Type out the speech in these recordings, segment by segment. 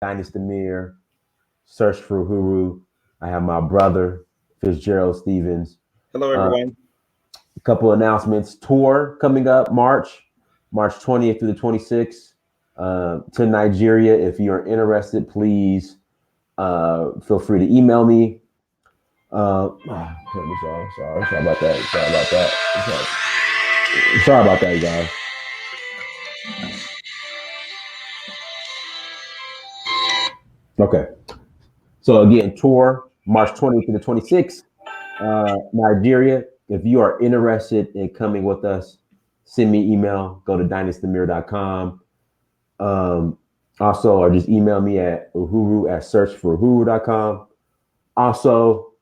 Dynasty Mir, search for Huru. I have my brother, Fitzgerald Stephens. Hello, Uh, everyone. a couple announcements. Tour coming up March 20th through the 26th to Nigeria. If you're interested, please feel free to email me. Sorry about that. Sorry about that, you guys. Okay. So again, tour March 20th to the 26th, Nigeria. If you are interested in coming with us, send me email. Go to dynastymir.com. Um, Also, or just email me at uhuru at searchforuhuru.com. Also,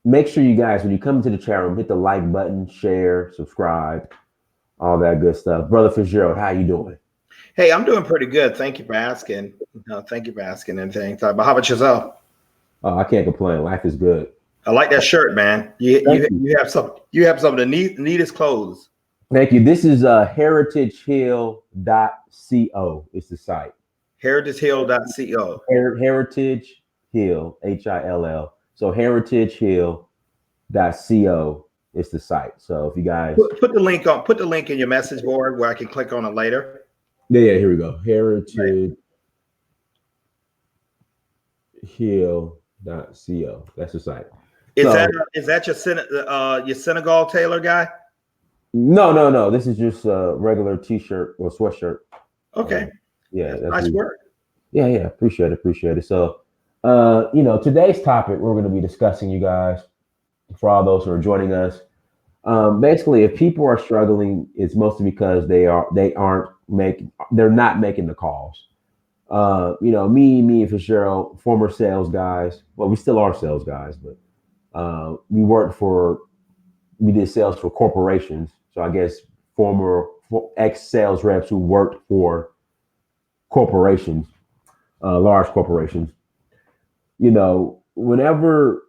make sure you guys, when you come into the chat room, hit the like button, share, subscribe, all that good stuff. Brother Fitzgerald, how you doing? Hey, I'm doing pretty good. Thank you for asking. Thank you for asking and things. But how about yourself? Oh, I can't complain. Life is good. I like that shirt, man. You Thank you, you. you have some of the neatest clothes. Thank you. This is heritagehill.co. It's the site. heritagehill.co. Heritage Hill, Hill. So heritagehill.co is the site. So if you guys Put the link in your message board where I can click on it later. Yeah, here we go. heritagehill.co. That's the site. Is So that your Senegal Taylor guy? no. This is just a regular t-shirt or sweatshirt. Okay. Yeah, that's nice work. Yeah. Appreciate it. So today's topic we're going to be discussing, you guys, for all those who are joining us. Basically, if people are struggling, it's mostly because they're not making the calls. Me and Fitzgerald, former sales guys. Well, we still are sales guys, but we did sales for corporations. So I guess ex sales reps who worked for corporations, large corporations. Whenever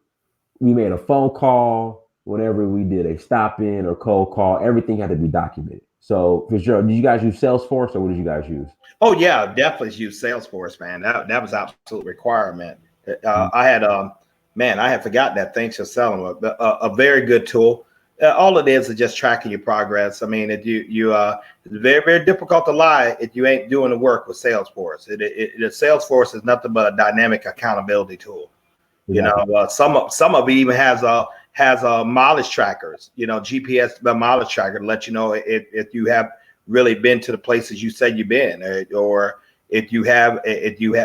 we made a phone call, whenever we did a stop in or cold call, everything had to be documented. So, Fitzgerald, did you guys use Salesforce or what did you guys use? Oh yeah, definitely use Salesforce, man. That was absolute requirement. I had forgotten that. Thanks for selling a very good tool. All it is just tracking your progress. I mean, if it's very, very difficult to lie if you ain't doing the work with Salesforce. Salesforce is nothing but a dynamic accountability tool. Exactly. Some of it even has mileage trackers. GPS mileage tracker to let you know if you have really been to the places you said you've been, or if you have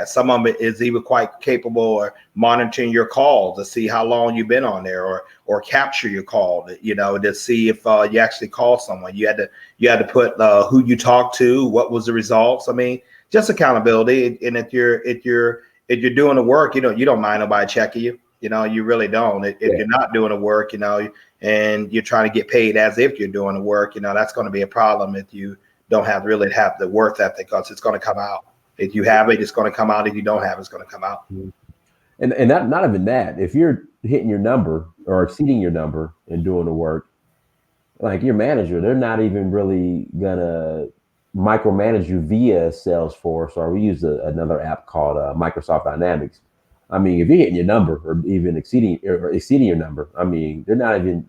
some of it is even quite capable of monitoring your calls to see how long you've been on there, or capture your call to see if you actually call someone. You had to put who you talked to, what was the results. I mean, just accountability. And if you're doing the work, you don't mind nobody checking you. You really don't. If you're not doing the work, and you're trying to get paid as if you're doing the work, that's going to be a problem if you don't have the work ethic, because it's going to come out. If you have it, it's going to come out. If you don't have it, it's going to come out. And not even that. If you're hitting your number or exceeding your number and doing the work, like your manager, they're not even really gonna micromanage you via Salesforce, or we use another app called Microsoft Dynamics. I mean, if you're hitting your number or even exceeding your number, I mean, they're not even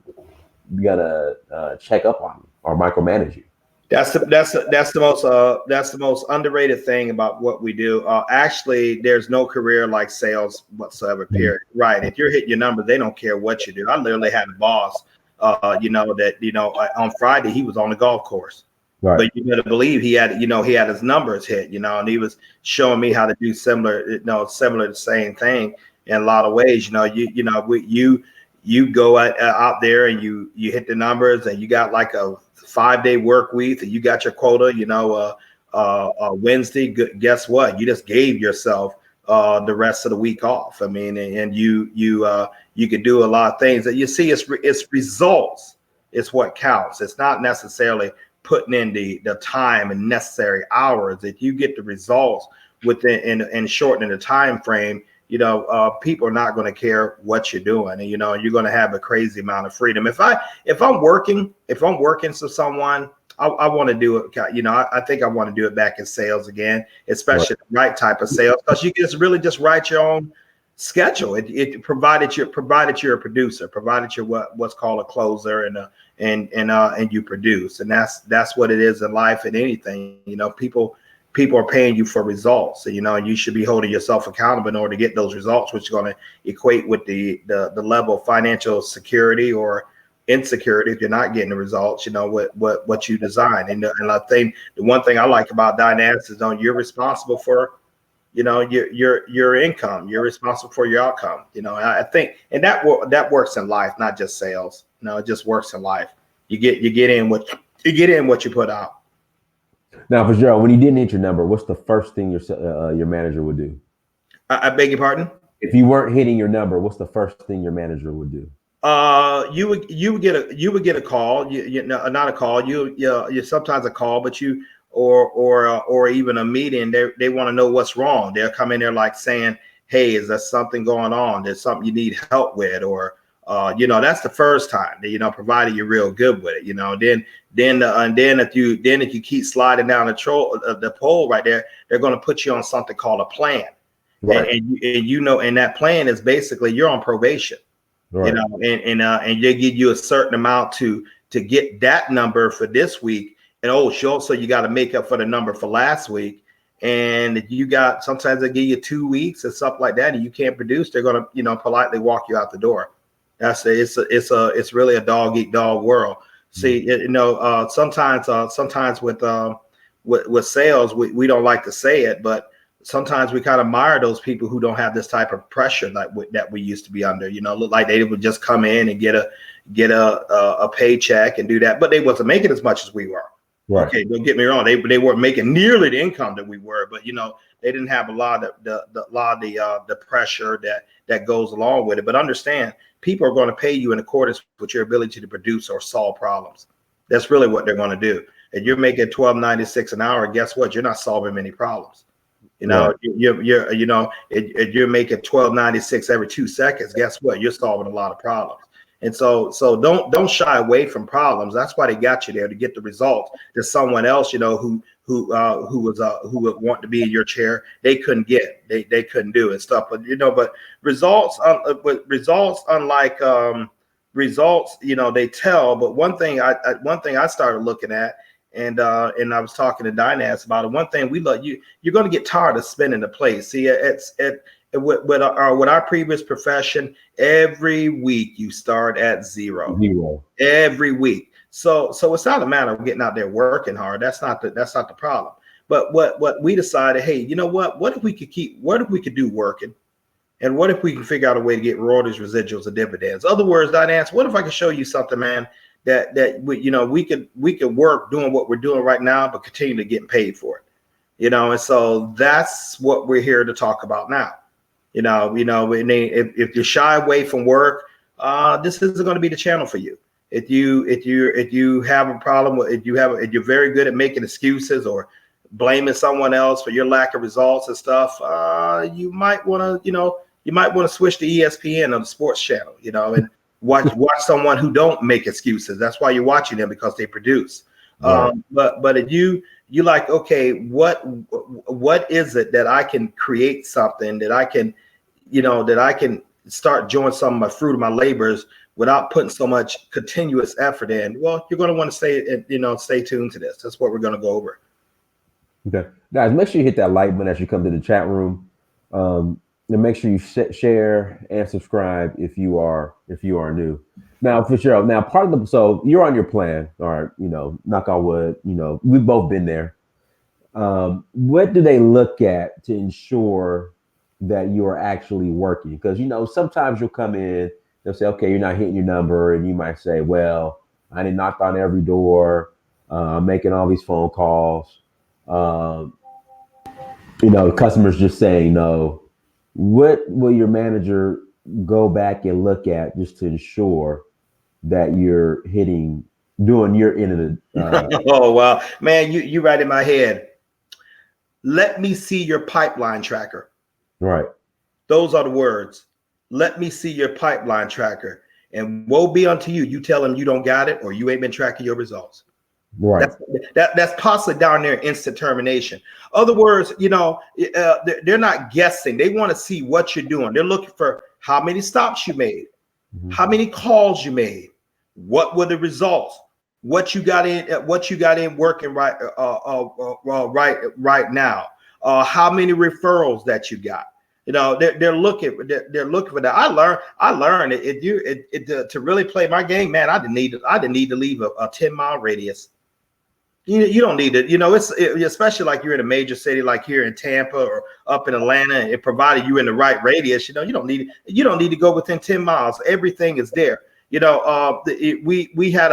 gonna check up on you or micromanage you. That's the most underrated thing about what we do. Actually, there's no career like sales whatsoever. Period. Right? If you're hitting your number, they don't care what you do. I literally had a boss, on Friday he was on the golf course, Right. but you better believe he had his numbers hit, and he was showing me how to do similar the same thing in a lot of ways. You go out there and you hit the numbers, and you got like a 5-day work week, and you got your quota, Wednesday. Guess what? You just gave yourself the rest of the week off. I mean, and you can do a lot of things that you see. It's results. It's what counts. It's not necessarily putting in the time and necessary hours. If you get the results within and shortening the time frame, people are not going to care what you're doing, and you're going to have a crazy amount of freedom. If I'm working for someone, I want to do it. I think I want to do it back in sales again, especially the right type of sales, because you can just write your own schedule. It provided you're a producer, provided you're what's called a closer, and you produce, and that's what it is in life and anything. People are paying you for results, and you should be holding yourself accountable in order to get those results, which is going to equate with the level of financial security or insecurity if you're not getting the results, what you design. And I think the one thing I like about Dynamics is you're responsible for, your income. You're responsible for your outcome. I think, and that works in life, not just sales. It just works in life. You get in what you put out. Now, Fitzgerald, when you didn't hit your number, what's the first thing your manager would do? I beg your pardon? If you weren't hitting your number, what's the first thing your manager would do? You would get a call. Not a call. You sometimes a call, but or even a meeting. They want to know what's wrong. They'll come in there like saying, "Hey, is there something going on? There's something you need help with," or that's the first time. Provided you're real good with it. Then if you keep sliding down the pole right there, they're going to put you on something called a plan. Right. And that plan is basically you're on probation. Right. And they give you a certain amount to get that number for this week, and so you got to make up for the number for last week. And sometimes they give you 2 weeks and stuff like that, and you can't produce. They're gonna politely walk you out the door. It's really a dog eat dog world. See, sometimes with sales, we don't like to say it, but sometimes we kind of admire those people who don't have this type of pressure that we used to be under. Look like they would just come in and get a paycheck and do that, but they wasn't making as much as we were. Right. Okay, don't get me wrong. They weren't making nearly the income that we were, but they didn't have a lot of the pressure that goes along with it. But understand, people are going to pay you in accordance with your ability to produce or solve problems. That's really what they're going to do. If you're making $12.96 an hour, guess what? You're not solving many problems. Right. If you're making $12.96 every 2 seconds, guess what? You're solving a lot of problems. And so don't shy away from problems. That's why they got you there, to get the results that someone else, who would want to be in your chair, they couldn't get, they couldn't do and stuff. But results, unlike results, they tell. But one thing I started looking at, and I was talking to Dynas about it. One thing we love, you're going to get tired of spinning the place. See, with our previous profession, every week you start at zero. Every week. So it's not a matter of getting out there working hard. That's not the problem. But what we decided, hey, what if we could do working, and what if we can figure out a way to get royalties, residuals, and dividends? In other words, Dynas, what if I could show you something, man, that we could work doing what we're doing right now, but continue to get paid for it. And so that's what we're here to talk about now. If you shy away from work, this isn't going to be the channel for you. If you have a problem, if you're very good at making excuses or blaming someone else for your lack of results and stuff, you might want to switch to ESPN on the sports channel, and watch someone who don't make excuses. That's why you're watching them, because they produce. Right. But if you like, okay, what is it that I can create something that I can, that I can start enjoying some of my fruit of my labors without putting so much continuous effort in? Well, you're going to want to stay tuned to this. That's what we're going to go over. Okay, guys, make sure you hit that like button as you come to the chat room. And make sure you share and subscribe if you are new. Now, Fitzgerald, so you're on your plan, all right, knock on wood, we've both been there. What do they look at to ensure that you are actually working? Because, sometimes you'll come in, they'll say, okay, you're not hitting your number. And you might say, well, I didn't knock on every door. I'm making all these phone calls. Customers just saying no. What will your manager go back and look at just to ensure that you're doing your end of the Oh, wow, man, you right in my head. Let me see your pipeline tracker. Right. Those are the words. Let me see your pipeline tracker, and woe be unto you. You tell them you don't got it, or you ain't been tracking your results. Right. That's possibly down there instant termination. Other words, they're not guessing. They want to see what you're doing. They're looking for how many stops you made, how many calls you made, what were the results, what you got in working right now, how many referrals that you got. They're looking for that. I learned to really play my game, man. I didn't need to leave a 10-mile radius. You don't need it. Especially like you're in a major city, like here in Tampa or up in Atlanta, and provided you're in the right radius, you don't need to go within 10 miles. Everything is there. We had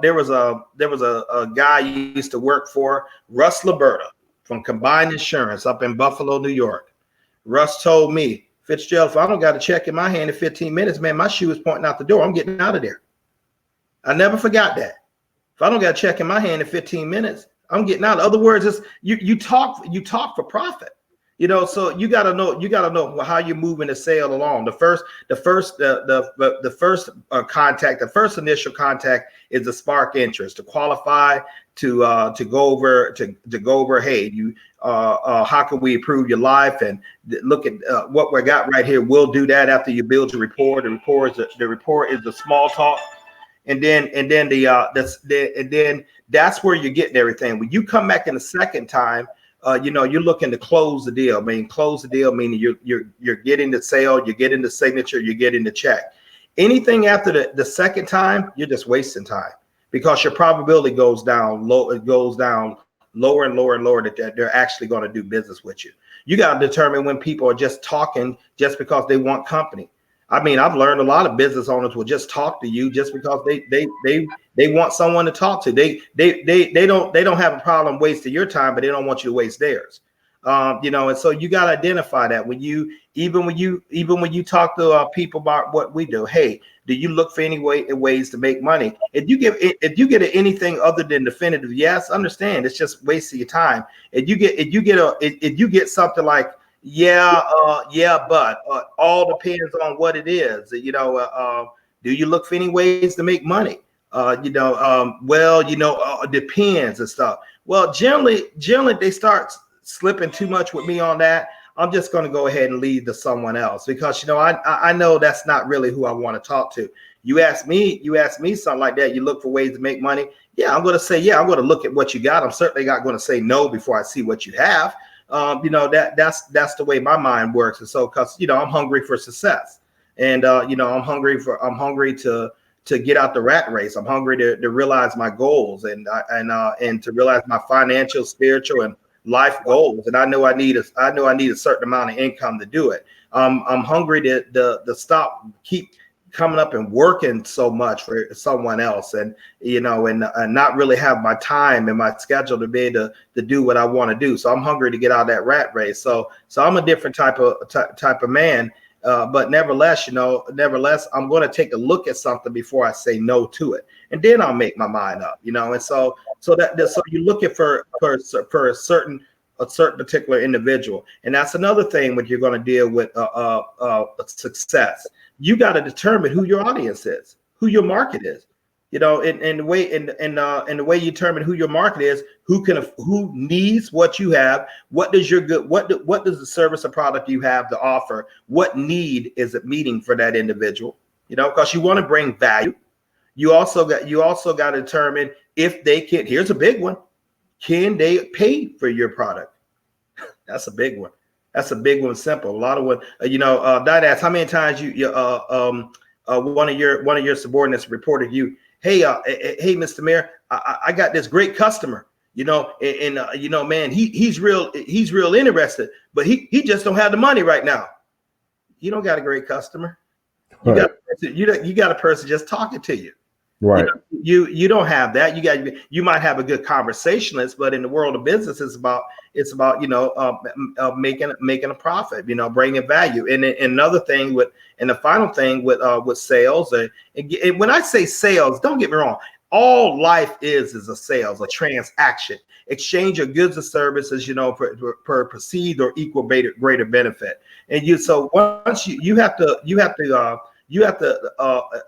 there was a guy you used to work for, Russ Liberta from Combined Insurance up in Buffalo, New York. Russ told me, Fitzgerald, if I don't got a check in my hand in 15 minutes, man, my shoe is pointing out the door. I'm getting out of there. I never forgot that. If I don't got a check in my hand in 15 minutes, I'm getting out. In other words, it's you talk for profit. So you got to know how you're moving the sale along. The first contact, the first initial contact is the spark interest, to qualify, to go over. Hey, how can we improve your life? And look at what we got right here. We'll do that after you build your rapport. The rapport is the small talk. And then that's where you're getting everything. When you come back in the second time, you're looking to close the deal. Close the deal meaning you're getting the sale, you're getting the signature, you're getting the check. Anything after the second time, you're just wasting time, because your probability goes down low. It goes down lower and lower and lower that they're actually going to do business with you. You got to determine when people are just talking just because they want company. I've learned a lot of business owners will just talk to you just because they want someone to talk to. They don't have a problem wasting your time, but they don't want you to waste theirs. And so you got to identify that when you talk to people about what we do. Hey, do you look for any ways to make money? If you get anything other than definitive yes, understand it's just wasting your time. If you get something like but all depends on what it is. Do you look for any ways to make money? Depends and stuff. Well, generally they start slipping too much with me on that. I'm just going to go ahead and lead to someone else, because I know that's not really who I want to talk to. You ask me something like that. You look for ways to make money. Yeah, I'm going to say I'm going to look at what you got. I'm certainly not going to say no before I see what you have. That's the way my mind works. And so, because I'm hungry for success, and I'm hungry to get out the rat race. I'm hungry to realize my goals and to realize my financial, spiritual, and life goals. And I know I need a certain amount of income to do it. I'm hungry to stop keep coming up and working so much for someone else, and not really have my time and my schedule to be able to do what I want to do. So I'm hungry to get out of that rat race. So I'm a different type of man. But nevertheless, I'm going to take a look at something before I say no to it, and then I'll make my mind up. And so you're looking for a certain particular individual, and that's another thing when you're going to deal with success. You got to determine who your audience is, who your market is. And the way you determine who your market is, who needs what you have, what does the service or product you have to offer, what need is it meeting for that individual? Because you want to bring value. You also got to determine if they can. Here's a big one: can they pay for your product? That's a big one. That's a big one. Simple. A lot of what Diane asked, how many times one of your subordinates reported you, hey, Mr. Mayor, I got this great customer, man, he's real interested, but he just don't have the money right now. You don't got a great customer. You got a person just talking to you. Right. You don't have that. You might have a good conversationalist, but in the world of business, it's about making a profit, bringing value. And another thing the final thing with sales, and when I say sales, don't get me wrong, all life is a sales, a transaction, exchange of goods or services, per perceived or equal greater benefit. And so once you have to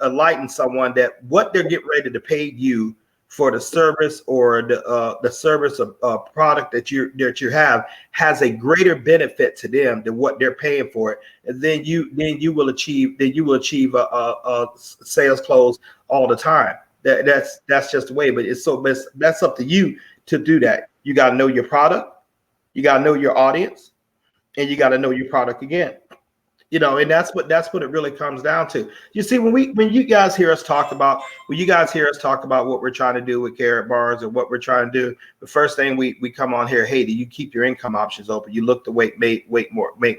enlighten someone that what they're getting ready to pay you for the service or the service of product that you have has a greater benefit to them than what they're paying for it, and then you will achieve a sales close all the time. That's just the way. But that's up to you to do that. You got to know your product, you got to know your audience, and you got to know your product again. And that's what it really comes down to. You see, when you guys hear us talk about what we're trying to do with Karatbars and what we're trying to do, the first thing we come on here, hey, do you keep your income options open? You look to make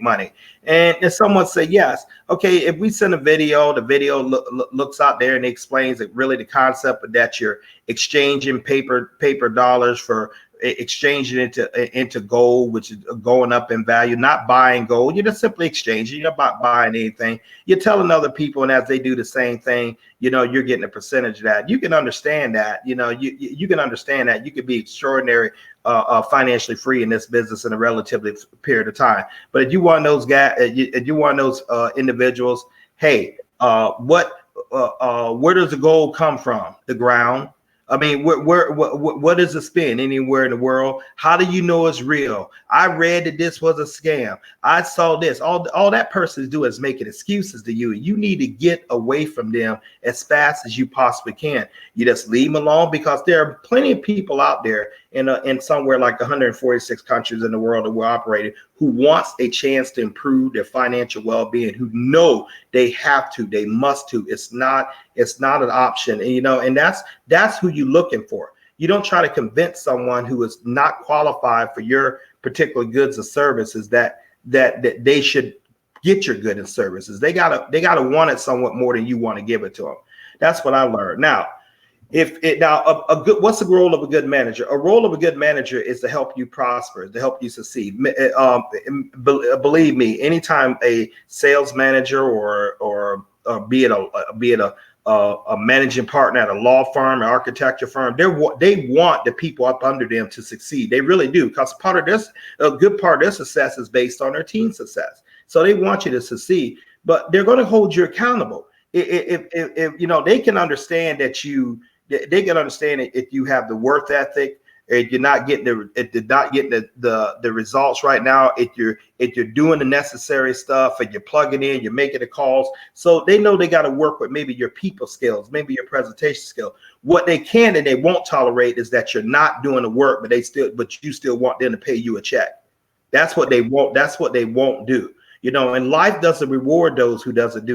money. And if someone say yes, okay, if we send a video, the video looks out there and it explains that really the concept that you're exchanging paper dollars for exchanging into gold, which is going up in value, not buying gold. You're just simply exchanging. You're not buying anything. You're telling other people, and as they do the same thing, you're getting a percentage of that. You can understand that. You can understand that you could be extraordinary financially free in this business in a relatively period of time. But if you want those guys, if you want those individuals, hey, where does the gold come from? The ground. I mean, what is a spin anywhere in the world? How do you know it's real? I read that this was a scam. I saw this. All that person is doing is making excuses to you. You need to get away from them as fast as you possibly can. You just leave them alone, because there are plenty of people out there in somewhere like 146 countries in the world that we're operating who wants a chance to improve their financial well-being, who know they have to, they must to. It's not an option. And that's who you're looking for. You don't try to convince someone who is not qualified for your particular goods or services that they should get your goods and services. They gotta want it somewhat more than you want to give it to them. That's what I learned. Now, what's the role of a good manager? A role of a good manager is to help you prosper, to help you succeed. Believe me, anytime a sales manager or be it a managing partner at a law firm, an architecture firm, they want the people up under them to succeed. They really do, because a good part of their success is based on their team success. So they want you to succeed, but they're going to hold you accountable. If they can understand that they can understand it if you have the work ethic, if you're not getting the results right now, if you're doing the necessary stuff and you're plugging in, you're making the calls. So they know they got to work with maybe your people skills, maybe your presentation skill. What they can and they won't tolerate is that you're not doing the work, but you still want them to pay you a check. That's what they won't. That's what they won't do. And life doesn't reward those who doesn't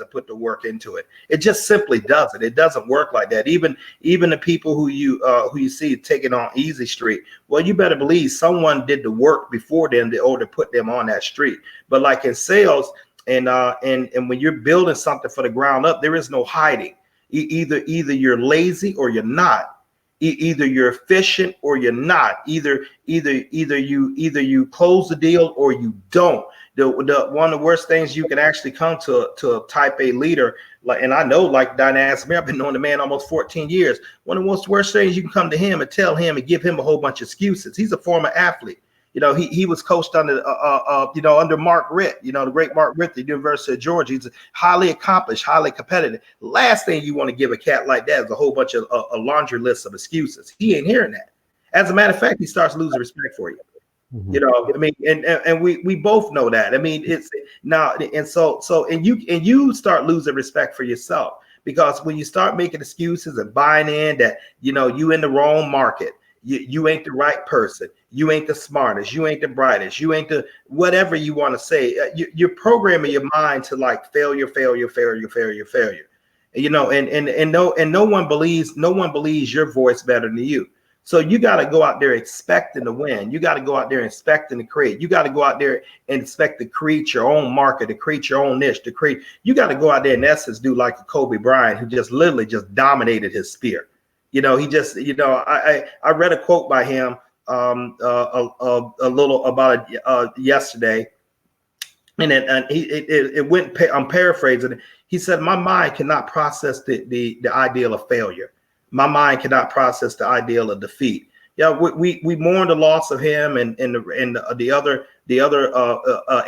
put the work into it. It just simply doesn't. It doesn't work like that. Even the people who you see taking on easy street, well, you better believe someone did the work before them in order to put them on that street. But like in sales and when you're building something for the ground up, there is no hiding. Either you're lazy or you're not. Either you're efficient or you're not. Either you close the deal or you don't. One of the worst things you can actually come to a type A leader, and I know, like Dynamics, I've been knowing the man almost 14 years. One of the most worst things you can come to him and tell him and give him a whole bunch of excuses. He's a former athlete. He was coached under under Mark Ritt, the great Mark Ritt, the University of Georgia. He's highly accomplished, highly competitive. Last thing you want to give a cat like that is a whole bunch of a laundry list of excuses. He ain't hearing that. As a matter of fact, he starts losing respect for you. Mm-hmm. And we both know that. I mean, it's now, and so you start losing respect for yourself, because when you start making excuses and buying in that, you in the wrong market, you ain't the right person, you ain't the smartest, you ain't the brightest, you ain't the whatever you want to say, you're programming your mind to like failure. And no one believes your voice better than you. So you got to go out there expecting to win. You got to go out there expecting to create. You got to go out there and expect to create your own market, to create your own niche, you got to go out there in essence, do like a Kobe Bryant, who just literally just dominated his sphere. He just, I read a quote by him a little about it yesterday, and it went, I'm paraphrasing it. He said, my mind cannot process the ideal of failure. My mind cannot process the ideal of defeat. Yeah, we mourned the loss of him and the other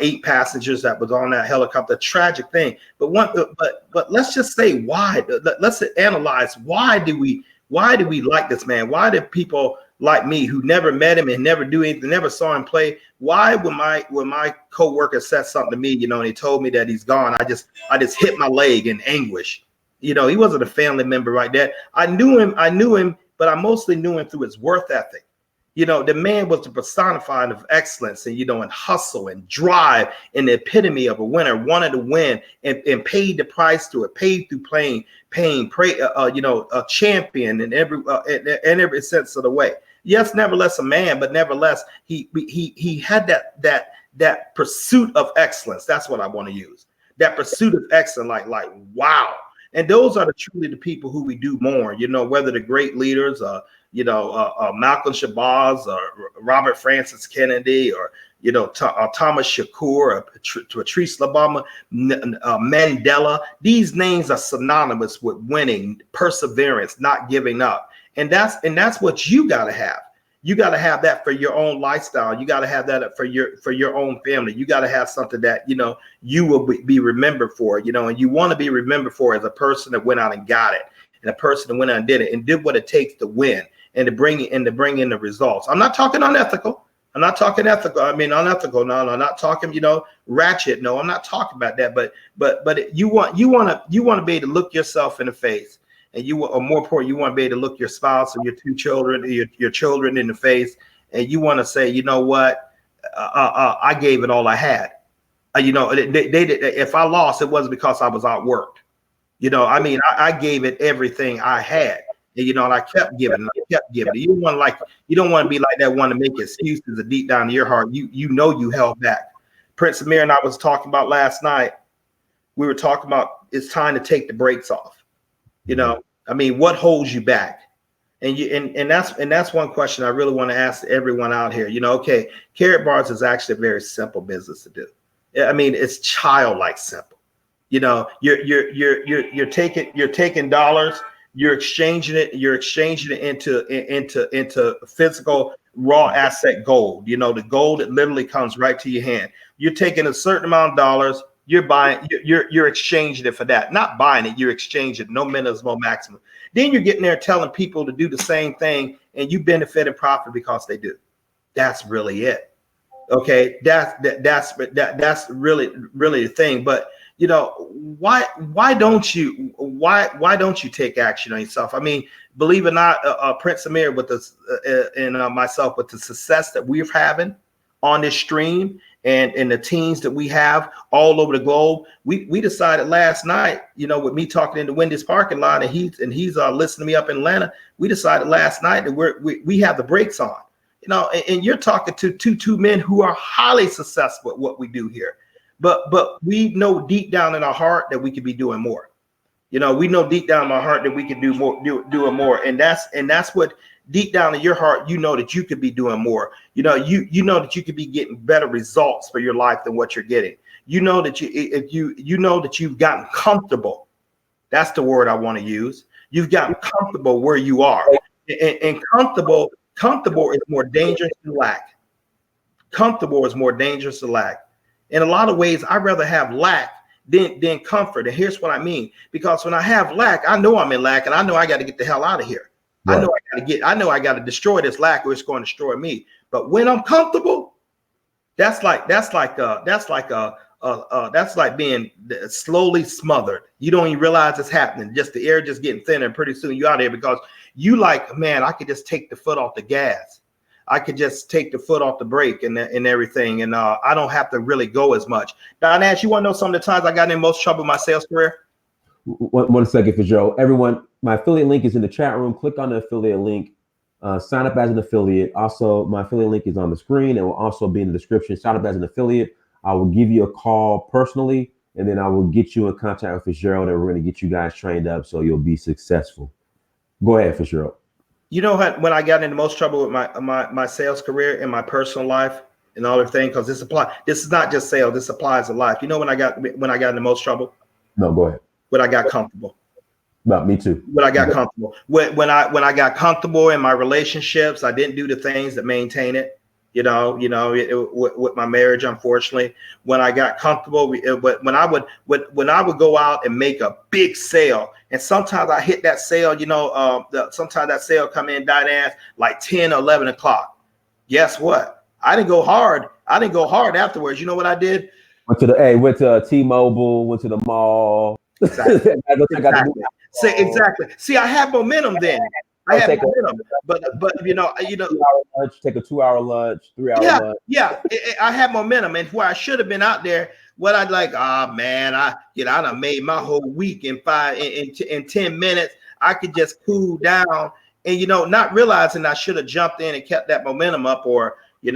8 passengers that was on that helicopter. Tragic thing. But let's just say why. Let's analyze why do we Why do we like this man? Why do people like me who never met him and never do anything, never saw him play? Why when my coworker said something to me, and he told me that he's gone, I just hit my leg in anguish. He wasn't a family member right there. I knew him, but I mostly knew him through his work ethic. The man was the personified of excellence and, and hustle and drive and the epitome of a winner, wanted to win and paid the price to it, paid through pain, a champion in every sense of the way. Yes, nevertheless a man, but nevertheless, he had that pursuit of excellence. That's what I want to use. That pursuit of excellence, like, wow. And those are truly the people who we do mourn, whether the great leaders, Malcolm Shabazz or Robert Francis Kennedy or, Thomas Shakur or Patrice Lumumba, Mandela. These names are synonymous with winning, perseverance, not giving up. And that's what you got to have. You got to have that for your own lifestyle. You got to have that for your own family. You got to have something that, you will be remembered for, and you want to be remembered for as a person that went out and got it, and a person that went out and did it and did what it takes to win and to bring in the results. I'm not talking unethical. I'm not talking ethical. I mean, unethical. No, I'm not talking, ratchet. No, I'm not talking about that. But you want to be able to look yourself in the face. And or more important, you want to be able to look your spouse or your two children, your children in the face, and you want to say, you know what, I gave it all I had. If I lost, it wasn't because I was outworked. I gave it everything I had, and I kept giving, and I kept giving. You don't want to be like that one to make excuses that deep down in your heart, you held back. Prince Amir and I was talking about last night. We were talking about it's time to take the brakes off. What holds you back? And that's one question I really want to ask everyone out here. Okay, Karatbars is actually a very simple business to do. It's childlike simple. You're taking dollars, you're exchanging it into physical raw asset gold. The gold that literally comes right to your hand. You're taking a certain amount of dollars. You're buying, you're exchanging it for that. Not buying it, you're exchanging it. No minimum, no maximum. Then you're getting there telling people to do the same thing, and you benefit and profit because they do. That's really it. Okay, that's really the thing. But why don't you take action on yourself? Believe it or not, Prince Amir with us and myself with the success that we're having on this stream. And the teams that we have all over the globe, we decided last night, with me talking in the Wendy's parking lot, and he's listening to me up in Atlanta. We decided last night that we have the brakes on, and you're talking to two men who are highly successful at what we do here, but we know deep down in our heart that we could be doing more. We know deep down in our heart that we could do doing more, and that's what. Deep down in your heart, that you could be doing more. You know that you could be getting better results for your life than what you're getting. That you've gotten comfortable. That's the word I want to use. You've gotten comfortable where you are, and comfortable is more dangerous than lack. Comfortable is more dangerous than lack. In a lot of ways, I'd rather have lack than comfort. And here's what I mean: because when I have lack, I know I'm in lack, and I know I got to get the hell out of here. Right. I know I got to destroy this lack, or it's going to destroy me. But when I'm comfortable, that's like being slowly smothered. You don't even realize it's happening. Just the air just getting thinner, and pretty soon you're out of here because you man, I could just take the foot off the gas. I could just take the foot off the brake and everything, and I don't have to really go as much. Now, Nash, you want to know some of the times I got in most trouble in my sales career? One second, Fitzgerald. Everyone, my affiliate link is in the chat room. Click on the affiliate link. Sign up as an affiliate. Also, my affiliate link is on the screen and will also be in the description. Sign up as an affiliate. I will give you a call personally, and then I will get you in contact with Fitzgerald, and we're going to get you guys trained up so you'll be successful. Go ahead, Fitzgerald. When I got into most trouble with my sales career and my personal life and all everything, because this is not just sales. This applies to life. When I got into most trouble? No, go ahead. When I got comfortable. Well, me too. When I got comfortable. When I got comfortable in my relationships, I didn't do the things that maintain it. with my marriage, unfortunately, when I got comfortable, when I would go out and make a big sale, and sometimes I hit that sale, sometimes that sale come in like 10 or 11 o'clock. Guess what? I didn't go hard. Afterwards. You know what I did? Went to T-Mobile, went to the mall. Exactly. Exactly. See, I had momentum then. I had momentum, but take a 2-hour lunch, 3-hour lunch. Yeah. I had momentum, and where I should have been out there, what I'd like, man, I done made my whole week in 10 minutes. I could just cool down, and not realizing I should have jumped in and kept that momentum up, or hey,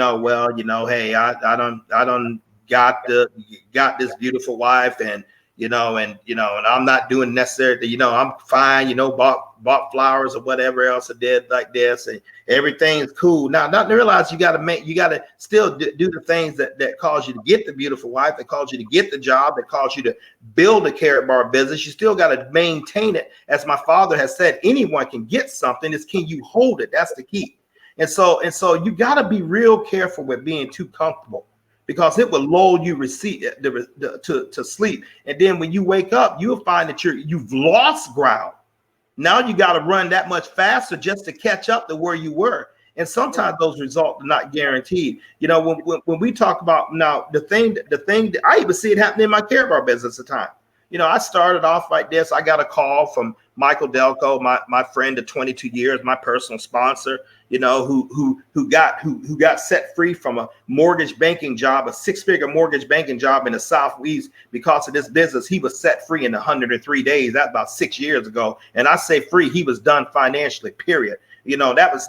I done got this beautiful wife, and and I'm not doing necessarily, I'm fine, bought flowers or whatever else I did like this, and everything's cool. Now, not to realize you got to still do the things that cause you to get the beautiful wife, that cause you to get the job, that cause you to build a Karatbar business. You still got to maintain it. As my father has said, anyone can get something. It's can you hold it? That's the key. And so you got to be real careful with being too comfortable, because it will lull you to sleep. And then when you wake up, you'll find that you've lost ground. Now you got to run that much faster just to catch up to where you were. And sometimes those results are not guaranteed. When we talk about now, the thing that I even see it happening in my Karatbar business at the time. I started off like this. I got a call from Michael Delco, my friend of 22 years, my personal sponsor, who got set free from a mortgage banking job, a 6-figure mortgage banking job in the Southeast because of this business. He was set free in 103 days. That's about 6 years ago. And I say free, he was done financially, period. That was,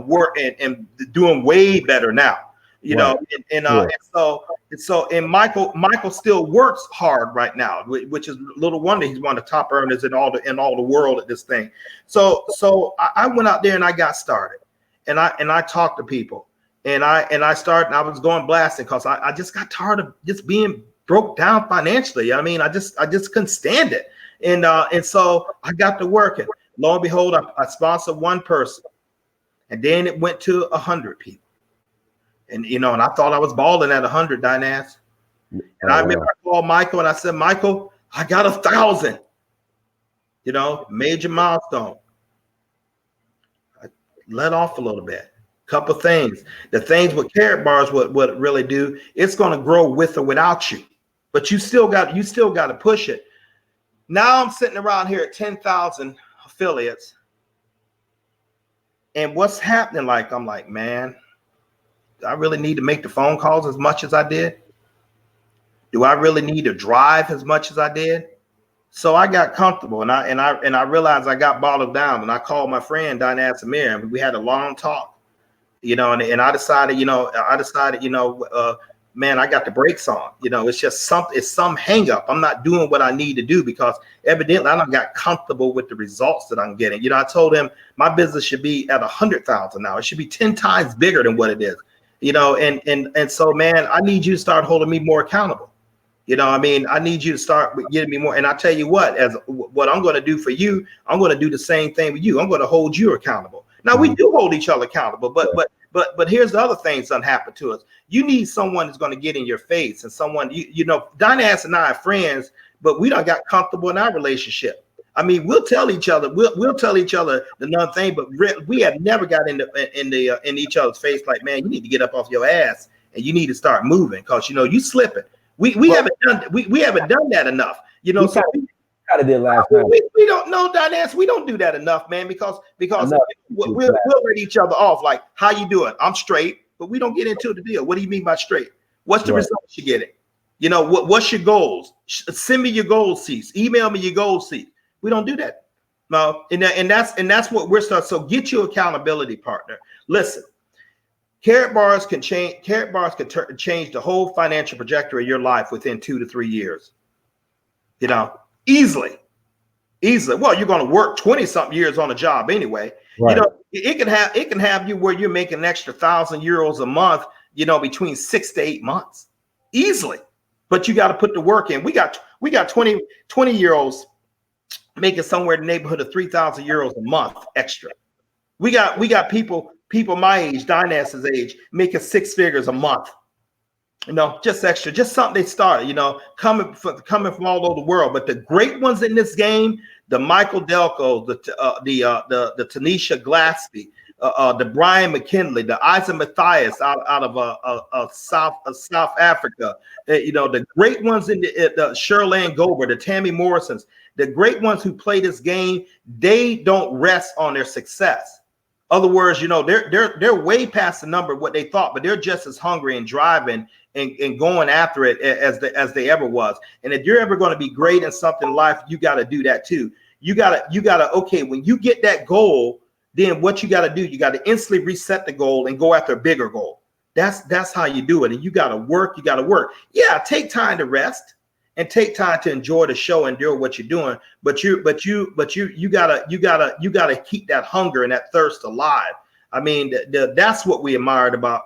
work and doing way better now. And Michael still works hard right now, which is little wonder he's one of the top earners in all the world at this thing. So I went out there and I got started, and I talked to people, and I started, and I was going blasting because I just got tired of just being broke down financially. I mean, I just couldn't stand it, and so I got to working. Lo and behold, I sponsored one person, and then it went to 100 people. And and I thought I was balling at 100, Dynas. And I remember I called Michael and I said, Michael, I got 1,000. Major milestone. I let off a little bit. Couple things. The things with Karatbars, what it really do, it's going to grow with or without you. But you still got to push it. Now I'm sitting around here at 10,000 affiliates. And what's happening? I'm like, man, do I really need to make the phone calls as much as I did? Do I really need to drive as much as I did? So I got comfortable, and I realized I got bottled down, and I called my friend Dynas Amir, and we had a long talk, and I decided, man, I got the brakes on. It's just some hang up. I'm not doing what I need to do because evidently I don't got comfortable with the results that I'm getting. I told him my business should be at 100,000 now. It should be 10 times bigger than what it is. And so, man, I need you to start holding me more accountable. I need you to start getting me more. And I tell you what, as what I'm going to do for you, I'm going to do the same thing with you. I'm going to hold you accountable. Now, we do hold each other accountable, but here's the other things that happen to us. You need someone that's going to get in your face, and someone, Dynas and I are friends, but we don't got comfortable in our relationship. I mean, we'll tell each other, we'll tell each other another thing, but we have never got in each other's face like, man, you need to get up off your ass and you need to start moving because you slipping. We haven't done that enough. We kind of did last night. We don't know, Dynas. We don't do that enough, man, because we'll let each other off. Like, how you doing? I'm straight, but we don't get into the deal. What do you mean by straight? What's the results you're getting? What's your goals? Send me your goal sheets. Email me your goal sheets. We don't do that. No, and that's what we're starting. So get your accountability partner. Listen, Karatbars can change. Karatbars can change the whole financial trajectory of your life within 2 to 3 years. Easily. Well, you're going to work 20-something years on a job anyway. Right. It can have you where you're making an extra €1,000 a month. Between 6 to 8 months, easily. But you got to put the work in. We got 20-year-olds. Making somewhere in the neighborhood of €3,000 a month extra. We got people people my age, Dynas's age, making 6 figures a month. Just extra, just something they started, coming from all over the world. But the great ones in this game, the Michael Delco, the Tanisha Glaspie, the Brian McKinley, the Isaac Matthias out of South Africa, the great ones in the Sherlane Gober, the Tammy Morrisons, the great ones who play this game, they don't rest on their success. Other words, they're way past the number of what they thought, but they're just as hungry and driving and going after it as they ever was. And if you're ever going to be great in something in life, you got to do that too. You gotta, okay, when you get that goal, then what you got to do, you got to instantly reset the goal and go after a bigger goal. That's how you do it. And you got to work. Yeah, take time to rest and take time to enjoy the show and do what you're doing. But you gotta keep that hunger and that thirst alive. I mean, that's what we admired about,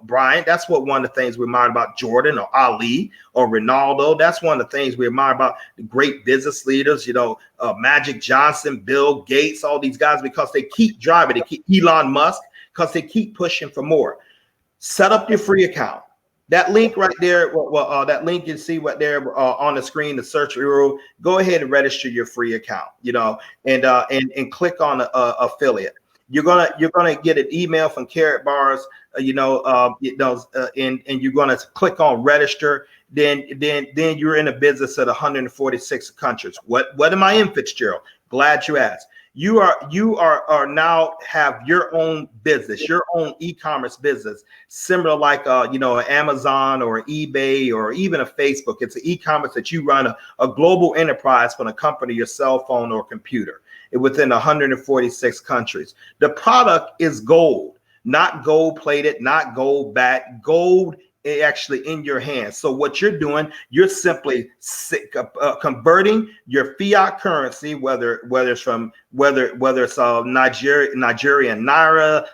Bryant. That's what one of the things we admired about Jordan or Ali or Ronaldo. That's one of the things we admire about the great business leaders, Magic Johnson, Bill Gates, all these guys, because they keep driving. They keep Elon Musk, because they keep pushing for more. Set up your free account. That link right there, that link you see right there on the screen, the search arrow. Go ahead and register your free account, and click on affiliate. You're gonna get an email from Karatbars, and you're gonna click on register. Then you're in a business at 146 countries. What am I in, Fitzgerald? Glad you asked. You are now have your own business, your own e-commerce business, similar like Amazon or eBay or even a Facebook. It's an e-commerce that you run a global enterprise from a company, your cell phone or computer, within 146 countries. The product is gold, not gold plated, not gold backed, gold actually in your hands. So what you're doing, you're simply converting your fiat currency, whether it's Nigerian naira,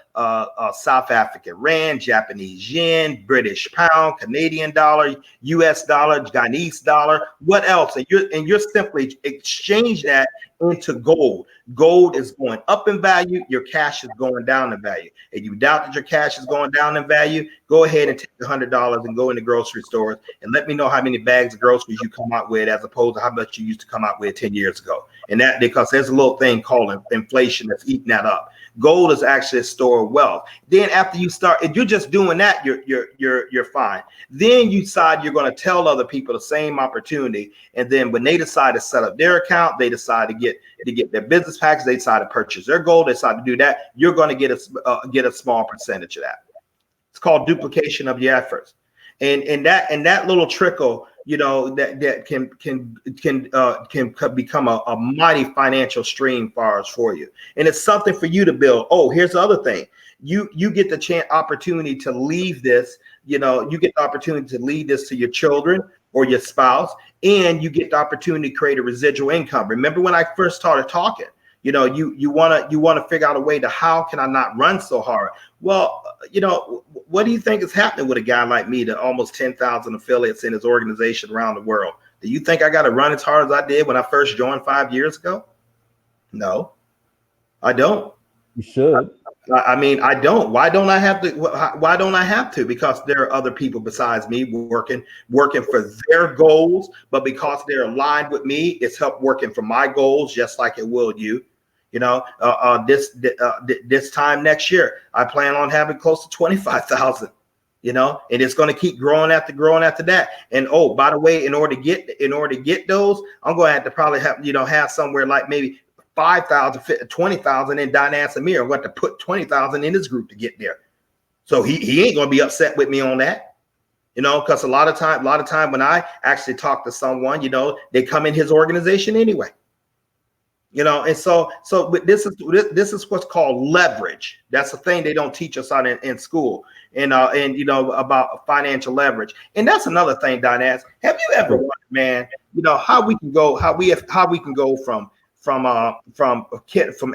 South African rand, Japanese yen, British pound, Canadian dollar, US dollar, Chinese dollar, what else? And you're simply exchange that into gold. Gold is going up in value, your cash is going down in value. And you doubt that your cash is going down in value, go ahead and take the $100 and go into grocery stores and let me know how many bags of groceries you come out with as opposed to how much you used to come out with 10 years ago. And that because there's a little thing called inflation that's eating that up. Gold is actually a store of wealth. Then after you start, if you're just doing that, you're fine. Then you decide you're going to tell other people the same opportunity. And then when they decide to set up their account, they decide to get their business package, they decide to purchase their gold, they decide to do that, you're going to get a small percentage of that. It's called duplication of your efforts. And that little trickle, that can become a mighty financial stream for you. And it's something for you to build. Oh, here's the other thing. You get the opportunity to leave this, you get the opportunity to leave this to your children or your spouse, and you get the opportunity to create a residual income. Remember when I first started talking, you want to figure out a way to how can I not run so hard? Well, what do you think is happening with a guy like me that almost 10,000 affiliates in his organization around the world? Do you think I got to run as hard as I did when I first joined 5 years ago? No, I don't. You should. I mean, I don't. Why don't I have to? Why don't I have to? Because there are other people besides me working for their goals, but because they're aligned with me, it's helped working for my goals, just like it will you. This time next year, I plan on having close to 25,000. And it's going to keep growing after that. And oh, by the way, in order to get those, I'm going to have to probably have somewhere like maybe 5,000, 20,000 in Dynas's Amir. I'm going to put 20,000 in this group to get there. So he ain't going to be upset with me on that. Because a lot of time when I actually talk to someone, they come in his organization anyway. And so this is what's called leverage. That's the thing they don't teach us out in school, and about financial leverage. And that's another thing, Dynas. Have you ever wondered, man, how we can go from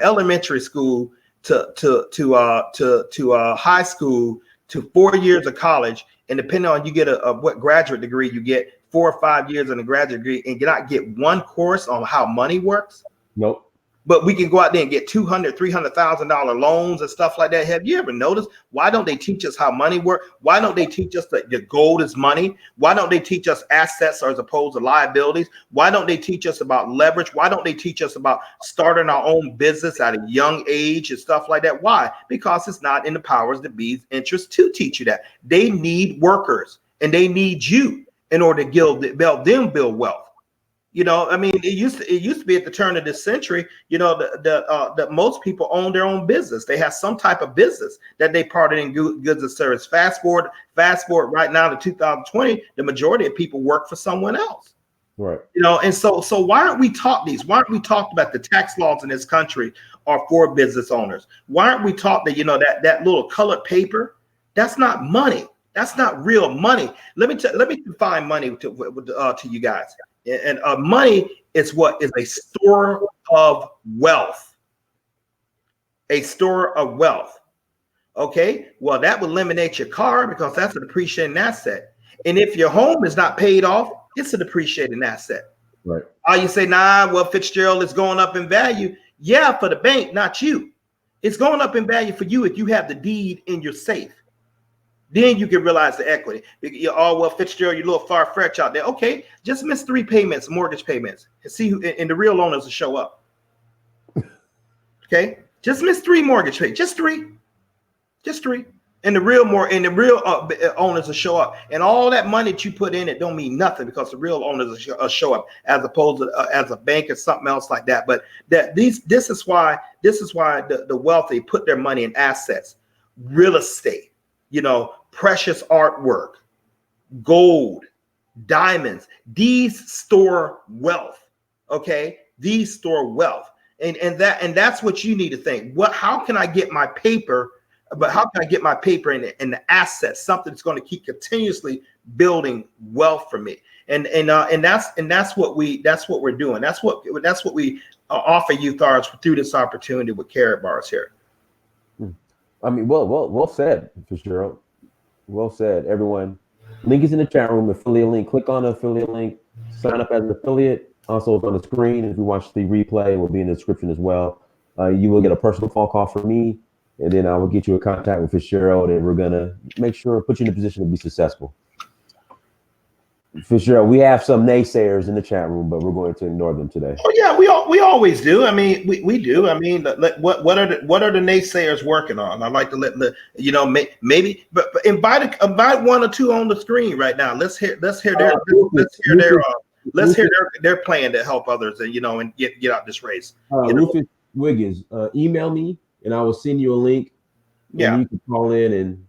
elementary school to high school to 4 years of college, and depending on you get what graduate degree you get, 4 or 5 years in a graduate degree, and not get one course on how money works? Nope. But we can go out there and get $200,000, $300,000 loans and stuff like that. Have you ever noticed? Why don't they teach us how money works? Why don't they teach us that the gold is money? Why don't they teach us assets as opposed to liabilities? Why don't they teach us about leverage? Why don't they teach us about starting our own business at a young age and stuff like that? Why? Because it's not in the powers that be's interest to teach you that. They need workers and they need you in order to build wealth. You know, I mean, it used to be at the turn of this century, you know, that most people own their own business. They have some type of business that they parted in goods and service. Fast forward right now to 2020, the majority of people work for someone else. Right. You know, and so why aren't we taught these? Why aren't we talked about the tax laws in this country are for business owners? Why aren't we taught that, you know, that little colored paper, that's not money. That's not real money. Let me define money to you guys. And money is what is a store of wealth. A store of wealth. Okay. Well, that would eliminate your car because that's a depreciating asset. And if your home is not paid off, it's a depreciating asset. Right. You say, nah, well, Fitzgerald is going up in value. Yeah, for the bank, not you. It's going up in value for you if you have the deed in your safe. Then you can realize the equity. Oh, well, Fitzgerald, you're a little far-fetched out there. Okay, just miss 3 payments, mortgage payments, and see who, and the real owners will show up. Okay, just miss 3 mortgage payments, just three, and the real owners will show up. And all that money that you put in it don't mean nothing because the real owners will show up as opposed to as a bank or something else like that. But this is why the wealthy put their money in assets, real estate. You know, precious artwork, gold, diamonds. These store wealth. Okay, these store wealth, and that's what you need to think. How can I get my paper? But how can I get my paper in the assets? Something that's going to keep continuously building wealth for me. And that's what we're doing. That's what we offer you through this opportunity with Karatbars here. I mean, well said, Fitzgerald. Well said, everyone. Link is in the chat room, affiliate link. Click on the affiliate link. Sign up as an affiliate. Also, it's on the screen. If you watch the replay, it will be in the description as well. You will get a personal phone call from me, and then I will get you in contact with Fitzgerald, and we're going to make sure, put you in a position to be successful. Fitzgerald, we have some naysayers in the chat room, but we're going to ignore them today. Oh yeah, we always do. I mean, we do. I mean, what are the naysayers working on? I'd like to let maybe, but invite 1 or 2 on the screen right now. Let's hear their plan to help others and get out this race. Rufus Wiggins, email me and I will send you a link. Yeah, you can call in and.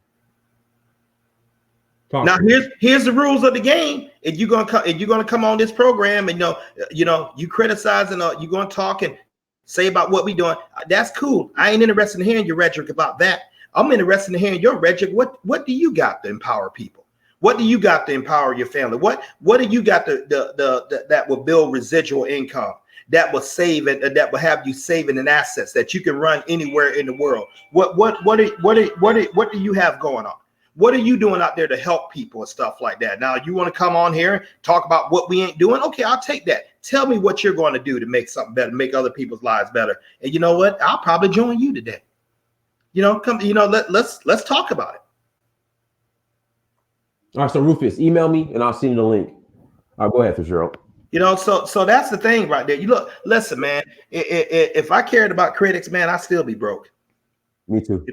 Now here's the rules of the game. If you're gonna come on this program and you criticize and you're gonna talk and say about what we doing, that's cool. I ain't interested in hearing your rhetoric about that. I'm interested in hearing your rhetoric. What do you got to empower people? What do you got to empower your family? What do you got that will build residual income, that will save it, that will have you saving in assets that you can run anywhere in the world? What do you have going on? What are you doing out there to help people and stuff like that? Now, you want to come on here and talk about what we ain't doing? Okay, I'll take that. Tell me what you're going to do to make something better, make other people's lives better. And you know what? I'll probably join you today. Let's talk about it. All right, so Rufus, email me and I'll send you the link. All right, go ahead, Fitzgerald. So that's the thing right there. Listen, man, if I cared about critics, man, I'd still be broke. Me too.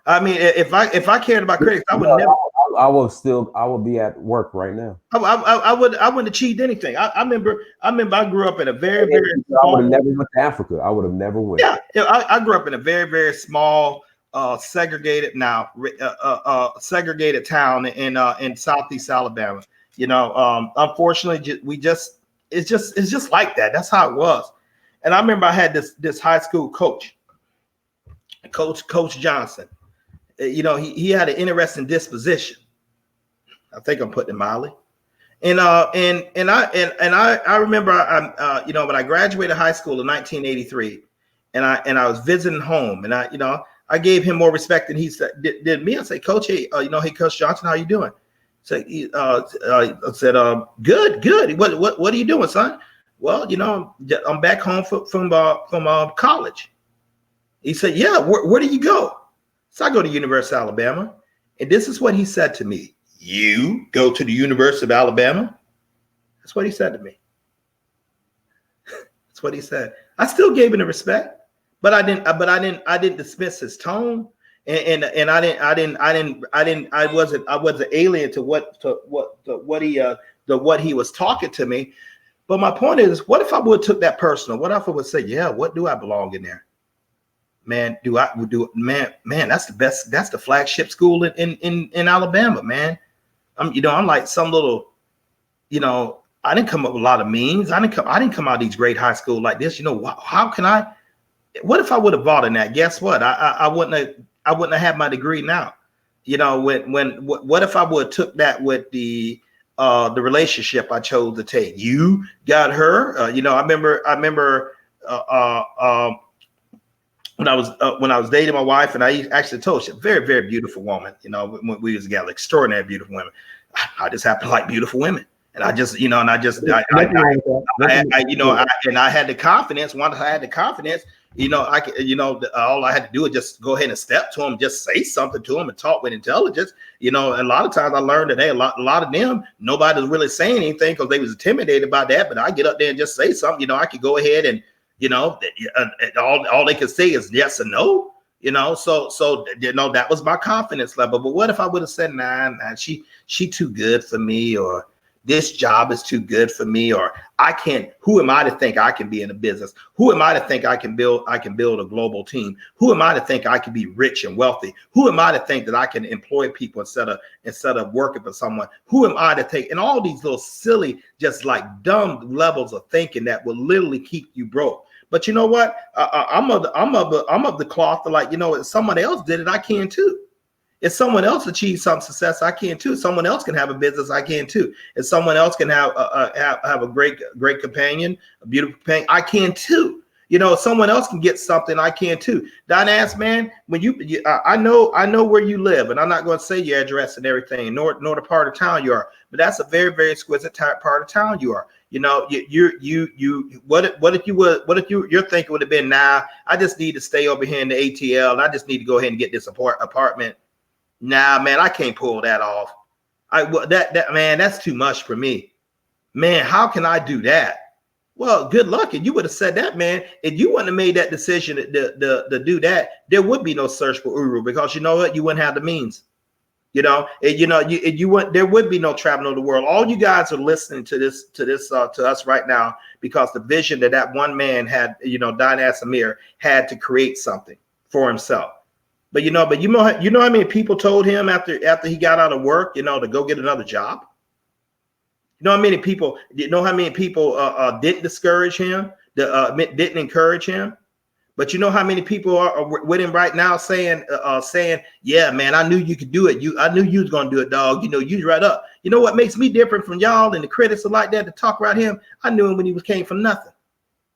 I mean, if I cared about critics, I would never. I will be at work right now. I wouldn't achieve anything. I remember I grew up in a very I would have never went to Africa. I would have never went. Yeah, I grew up in a very, very small, segregated town in Southeast Alabama. Unfortunately, it's just like that. That's how it was. And I remember I had this high school coach. Coach Johnson, he had an interesting disposition. I think I'm putting it mildly. And I remember when I graduated high school in 1983, and I was visiting home, and I gave him more respect than he did me. I said, Coach, hey, Coach Johnson, how you doing? So I said, good. What are you doing, son? well, I'm back home from college. He said, yeah, where do you go? So I go to University of Alabama. And this is what he said to me. You go to the University of Alabama? That's what he said to me. That's what he said. I still gave him the respect, but I didn't dismiss his tone. And I wasn't alien to what he was talking to me. But my point is, what if I would have took that personal? What if I would say, yeah, what do I belong in there? Man, that's the best, that's the flagship school in Alabama, man. I'm like some little, I didn't come up with a lot of means. I didn't come out of these great high school like this. How can I? What if I would have bought in that? Guess what? I wouldn't have had my degree now. What if I would have took that with the relationship I chose to take? You got her. I remember when I was dating my wife, and I actually told she's a very, very beautiful woman. When we was together, extraordinary beautiful women. I just happen to like beautiful women. And I just, and I had the confidence. Once I had the confidence, all I had to do was just go ahead and step to them, just say something to them, and talk with intelligence. A lot of times I learned that a lot of them, nobody was really saying anything because they was intimidated by that. But I get up there and just say something. I could go ahead and, all they could say is yes or no. So that was my confidence level. But what if I would have said, nah, she too good for me, or this job is too good for me, or I can't. Who am I to think I can be in a business? Who am I to think I can build a global team? Who am I to think I can be rich and wealthy? Who am I to think that I can employ people instead of working for someone? Who am I to take? And all these little silly, just like dumb levels of thinking that will literally keep you broke. But you know what? I'm of the cloth of like, if someone else did it, I can too. If someone else achieved some success, I can too. Someone else can have a business, I can too. If someone else can have a great companion, a beautiful companion, I can too. If someone else can get something, I can too. Don ass, man, when I know where you live, and I'm not going to say your address and everything, nor the part of town you are, but that's a very, very exquisite part of town you are. What if your thinking would have been, nah, I just need to stay over here in the ATL, and I just need to go ahead and get this apartment. Nah, man, I can't pull that off. Man, that's too much for me. Man, how can I do that? Well, good luck. And you would have said that, man. If you wouldn't have made that decision to do that, there would be no search for Uru, because you know what? You wouldn't have the means. There would be no traveling the world. All you guys are listening to us right now because the vision that one man had, Don Asamir, had to create something for himself. But you know how many people told him after he got out of work, to go get another job? You know how many people didn't discourage him, didn't encourage him? But you know how many people are with him right now saying, yeah, man, I knew you could do it. I knew you was going to do it, dog. You right up. You know what makes me different from y'all and the critics are like that to talk about him? I knew him when he came from nothing.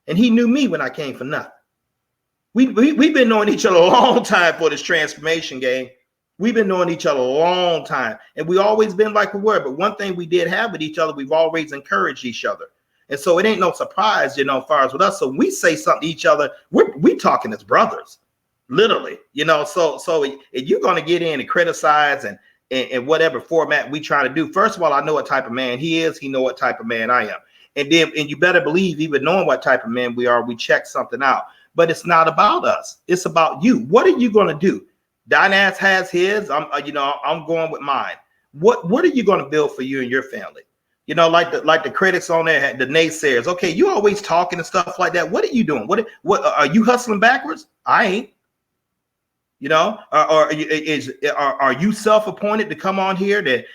And he knew me when I came from nothing. We've been knowing each other a long time for this transformation game. We've been knowing each other a long time. And we always been like we were. But one thing we did have with each other, we've always encouraged each other. And so it ain't no surprise, as far as with us. So we say something to each other, we talking as brothers, literally, So if you're going to get in and criticize and whatever format we try to do, first of all, I know what type of man he is. He know what type of man I am. And you better believe, even knowing what type of man we are, we check something out. But it's not about us. It's about you. What are you going to do? Dynas has his. I'm going with mine. What are you going to build for you and your family? Like the critics on there, the naysayers. Okay, you always talking and stuff like that. What are you doing? What are you hustling backwards? I ain't. Are you self-appointed to come on here to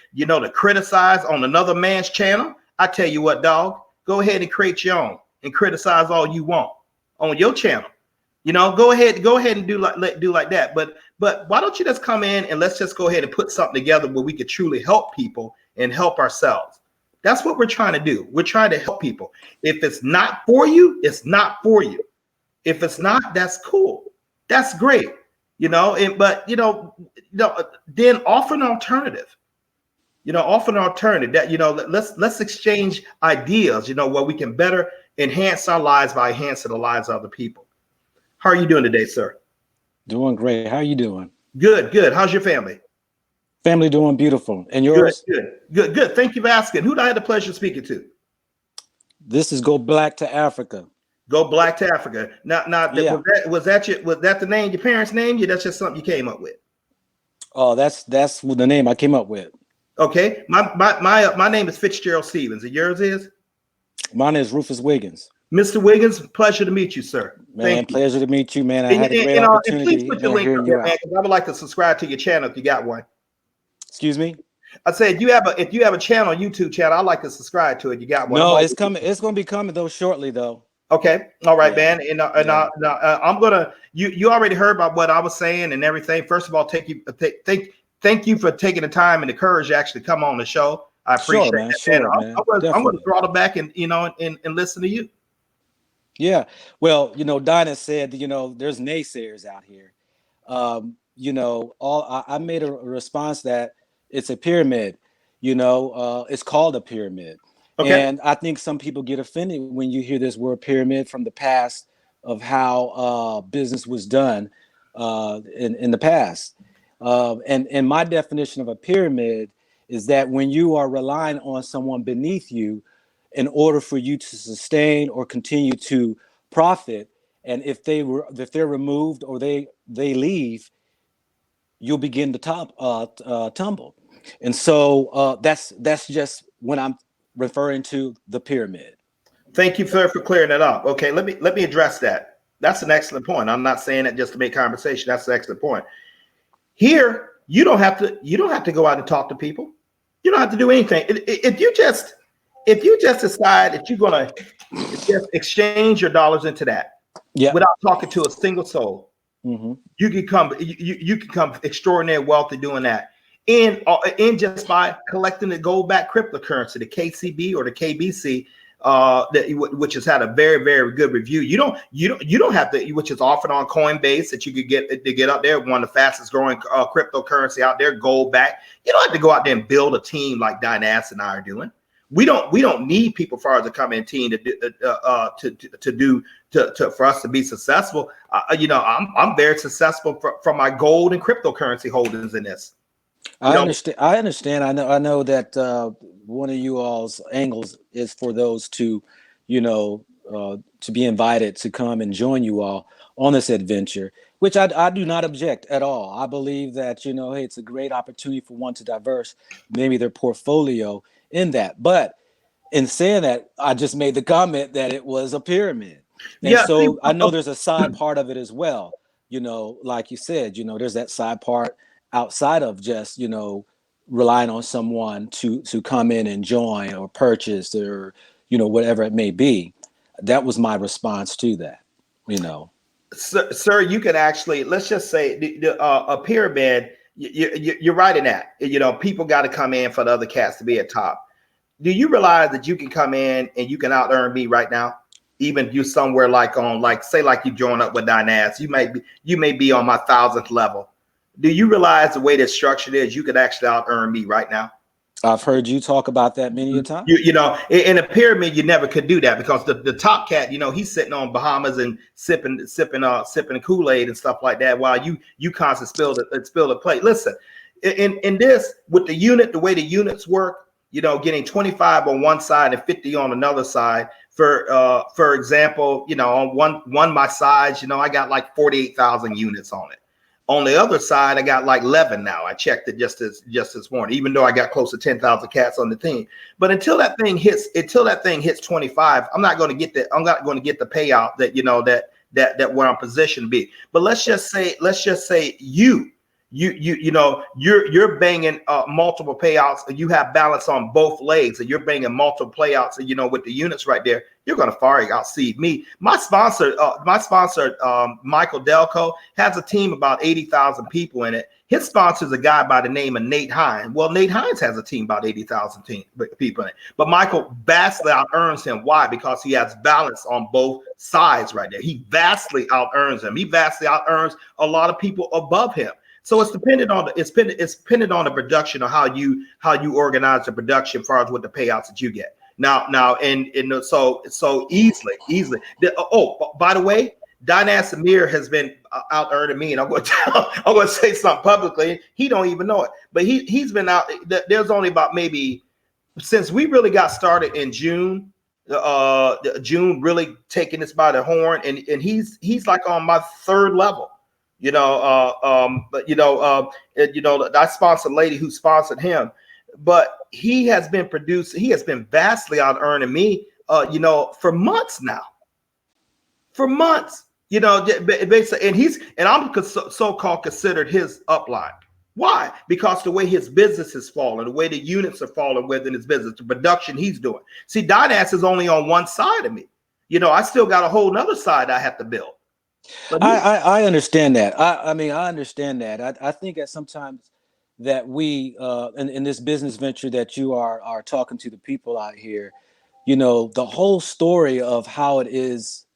criticize on another man's channel? I tell you what, dog, go ahead and create your own and criticize all you want on your channel. Go ahead and do like that. But why don't you just come in and let's just go ahead and put something together where we could truly help people and help ourselves. That's what we're trying to do. We're trying to help people. If it's not for you, it's not for you. If it's not, that's cool. That's great. Then offer an alternative. Offer an alternative that, let's exchange ideas, where we can better enhance our lives by enhancing the lives of other people. How are you doing today, sir? Doing great. How are you doing? Good, good. How's your family? Family doing beautiful. And Good, yours? good. Thank you for asking. Who did I have the pleasure of speaking to? This is Go Black to Africa. Go Black to Africa. Now, Yeah. was that the name, your parents' name? Yeah, that's just something you came up with. Oh, that's the name I came up with. Okay. My name is Fitzgerald Stephens, and yours is? Mine is Rufus Wiggins. Mr. Wiggins, pleasure to meet you, sir. Man, Thank you. pleasure to meet you, man. I had a great And opportunity please put your link hearing up you there, man, out. because I would like to subscribe to your channel if you got one. Excuse me? I said if you have a channel, YouTube channel, I'd like to subscribe to it. You got one? No, it's coming. It's going to be coming though shortly though. Okay. All right, Yeah. man. And I'm gonna. You already heard about what I was saying and everything. First of all, thank you for taking the time and the courage to actually come on the show. I appreciate Sure, man. that. Sure, And man. I'm going to throttle back and and listen to you. Yeah. Well, Dinah said, there's naysayers out here. I made a response that it's a pyramid. It's called a pyramid. Okay. And I think some people get offended when you hear this word pyramid from the past of how business was done in the past. And my definition of a pyramid is that when you are relying on someone beneath you in order for you to sustain or continue to profit, and if they're removed or they leave, you'll begin to tumble. And so that's just when I'm referring to the pyramid. Thank you, sir, for clearing that up. Okay, let me address that. That's an excellent point. I'm not saying it just to make conversation. That's an excellent point. Here, you don't have to go out and talk to people. You don't have to do anything. If you just decide that you're gonna just exchange your dollars into that, without talking to a single soul, you can come extraordinary wealthy doing that. And just by collecting the gold back cryptocurrency, the KCB or the KBC, which has had a very, very good review. You don't have to, which is offered on Coinbase, that you could get out there, one of the fastest growing cryptocurrency out there, gold back. You don't have to go out there and build a team like Dynas and I are doing. We don't need people for us to come in team for us to be successful. I'm very successful from my gold and cryptocurrency holdings in this. I understand. I know that one of you all's angles is for those to be invited to come and join you all on this adventure, which I do not object at all. I believe that, hey, it's a great opportunity for one to diverse maybe their portfolio in that. But in saying that, I just made the comment that it was a pyramid. And so I know there's a side part of it as well. Like you said, there's that side part outside of just, relying on someone to come in and join or purchase or, whatever it may be. That was my response to that, Sir, you could actually, let's just say a pyramid, you're right in that, people got to come in for the other cats to be at top. Do you realize that you can come in and you can out earn me right now? Even you somewhere like you join up with Dynas, you may be on my 1,000th level. Do you realize the way that's structured is you could actually out earn me right now? I've heard you talk about that many a time. In a pyramid, you never could do that because the top cat, he's sitting on Bahamas and sipping Kool-Aid and stuff like that, while you constantly spill the plate. Listen, in this, with the way the units work, getting 25 on one side and 50 on another side. For example, on one my sides, I got like 48,000 units on it. On the other side, I got like 11 now. I checked it just this morning, even though I got close to 10,000 cats on the team. But until that thing hits 25, I'm not going to get the payout that where I'm positioned to be. But let's just say you're banging multiple payouts, and you have balance on both legs, and you're banging multiple playouts, and with the units right there, you're going to far outseed me. My sponsor, Michael Delco, has a team about 80,000 people in it. His sponsor is a guy by the name of Nate Hines. Well, Nate Hines has a team about 80,000 people in it, but Michael vastly out earns him. Why? Because he has balance on both sides right there. He vastly out earns him. He vastly out earns a lot of people above him. So it's dependent on the production, or how you organize the production as far as what the payouts that you get. And so easily. Oh, by the way, Dynas Amir has been out earning me, and I'm going to say something publicly. He don't even know it, but he's been out. There's only about maybe since we really got started in June. June really taking this by the horn, and he's like on my third level. I sponsored a lady who sponsored him, but he has been vastly out earning me, for months now. For months, basically, and I'm so-called considered his upline. Why? Because the way his business is falling, the way the units are falling within his business, the production he's doing. See, Dynas is only on one side of me. I still got a whole nother side I have to build. I understand that. I mean, I understand that. I think that sometimes that we in this business venture that you are talking to the people out here, the whole story of how it is,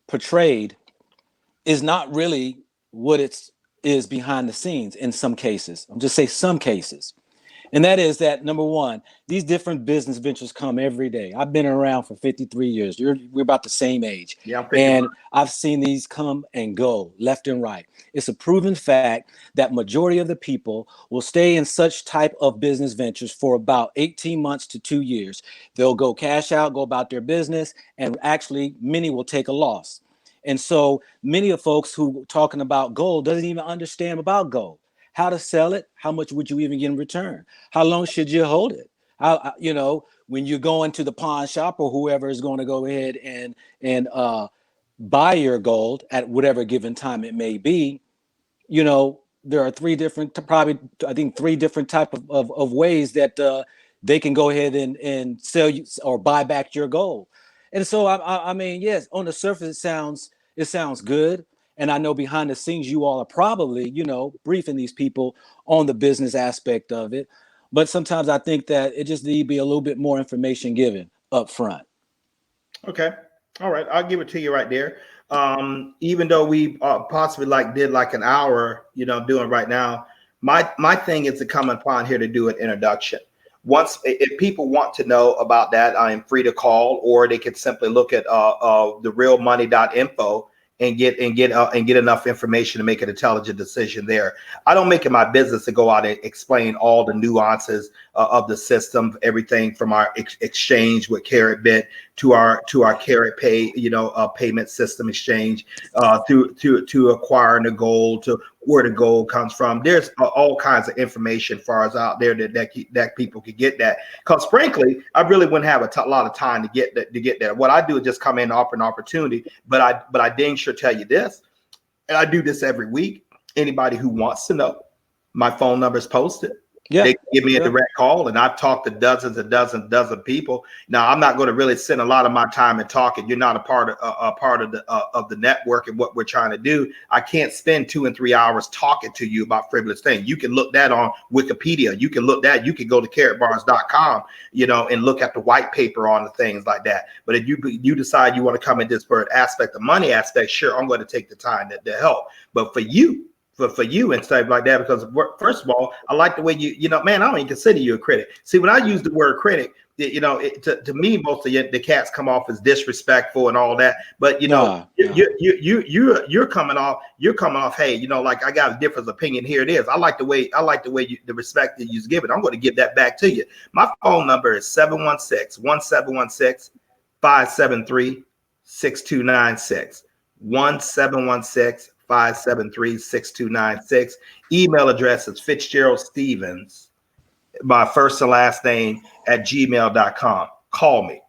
portrayed is not really what it is behind the scenes in some cases. I'm just saying some cases. And that is that, number one, these different business ventures come every day. I've been around for 53 years. We're about the same age. Yeah, and I've seen these come and go left and right. It's a proven fact that majority of the people will stay in such type of business ventures for about 18 months to 2 years. They'll go cash out, go about their business, and actually many will take a loss. And so many of folks who talking about gold doesn't even understand about gold. How to sell it? How much would you even get in return? How long should you hold it? How, when you go into the pawn shop or whoever is going to go ahead and buy your gold at whatever given time it may be, there are three different type of ways that they can go ahead and sell you or buy back your gold. And so I mean, yes, on the surface it sounds good. And I know behind the scenes, you all are probably, briefing these people on the business aspect of it. But sometimes I think that it just need to be a little bit more information given up front. Okay. All right. I'll give it to you right there. Even though we possibly did an hour, doing right now, my thing is to come upon here to do an introduction. Once, if people want to know about that, I am free to call, or they can simply look at therealmoney.info and get enough information to make an intelligent decision there. I don't make it my business to go out and explain all the nuances of the system, everything from our exchange with Karatbit to our Karat Pay, payment system exchange, to acquiring the gold, to where the gold comes from. There's all kinds of information far as out there that people could get that. Because frankly, I really wouldn't have a lot of time to get there. What I do is just come in and offer an opportunity. But I dang sure tell you this, and I do this every week. Anybody who wants to know, my phone number is posted. Yeah. They can give me a direct call, and I've talked to dozens of people. Now, I'm not going to really spend a lot of my time in talking. You're not a part of the network and what we're trying to do. I can't spend 2 and 3 hours talking to you about frivolous things. You can look that on Wikipedia. You can look that. You can go to karatbars.com, and look at the white paper on the things like that. But if you decide you want to come in this bird aspect, the money aspect, sure, I'm going to take the time to help. But for you and stuff like that, because first of all, I like the way man, I don't even consider you a critic. See, when I use the word critic, to me, most of the cats come off as disrespectful and all that. But you're coming off. Hey, I got a different opinion. Here it is. I like the way the respect that you give it. I'm going to give that back to you. My phone number is 716-1716-573-6296. 1716-573-6296. Email address is Fitzgerald Stephens, my first and last name, @gmail.com. Call me.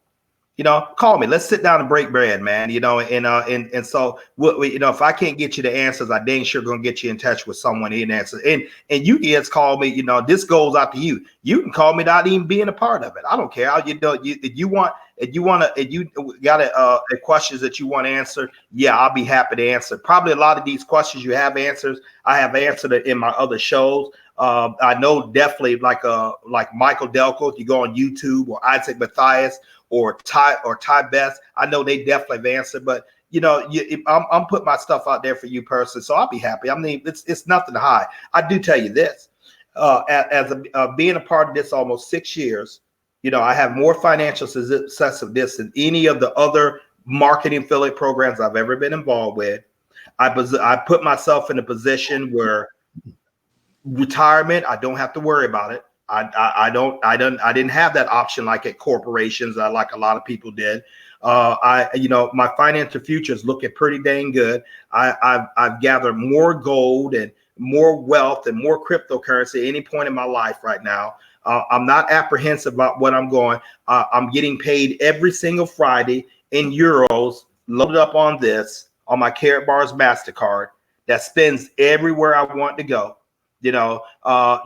Call me. Let's sit down and break bread, man. And so if I can't get you the answers, I dang sure gonna get you in touch with someone in answers. And you guys call me. This goes out to you. You can call me without even being a part of it. I don't care. If you got questions that you want answered, yeah, I'll be happy to answer. Probably a lot of these questions you have answers. I have answered it in my other shows. I know definitely like Michael Delco, if you go on YouTube, or Isaac Matthias, or Ty Best, I know they definitely have answered. But I'm putting my stuff out there for you personally, so I'll be happy. I mean, it's nothing to hide. I do tell you this, as being a part of this almost 6 years, You know, I have more financial success of this than any of the other marketing affiliate programs I've ever been involved with. I put myself in a position where retirement, I don't have to worry about it. I didn't have that option like at corporations, like a lot of people did. My financial future is looking pretty dang good. I've gathered more gold and more wealth and more cryptocurrency at any point in my life right now. I'm not apprehensive about what I'm going. I'm getting paid every single Friday in euros, loaded up on my Karatbars MasterCard that spends everywhere I want to go. I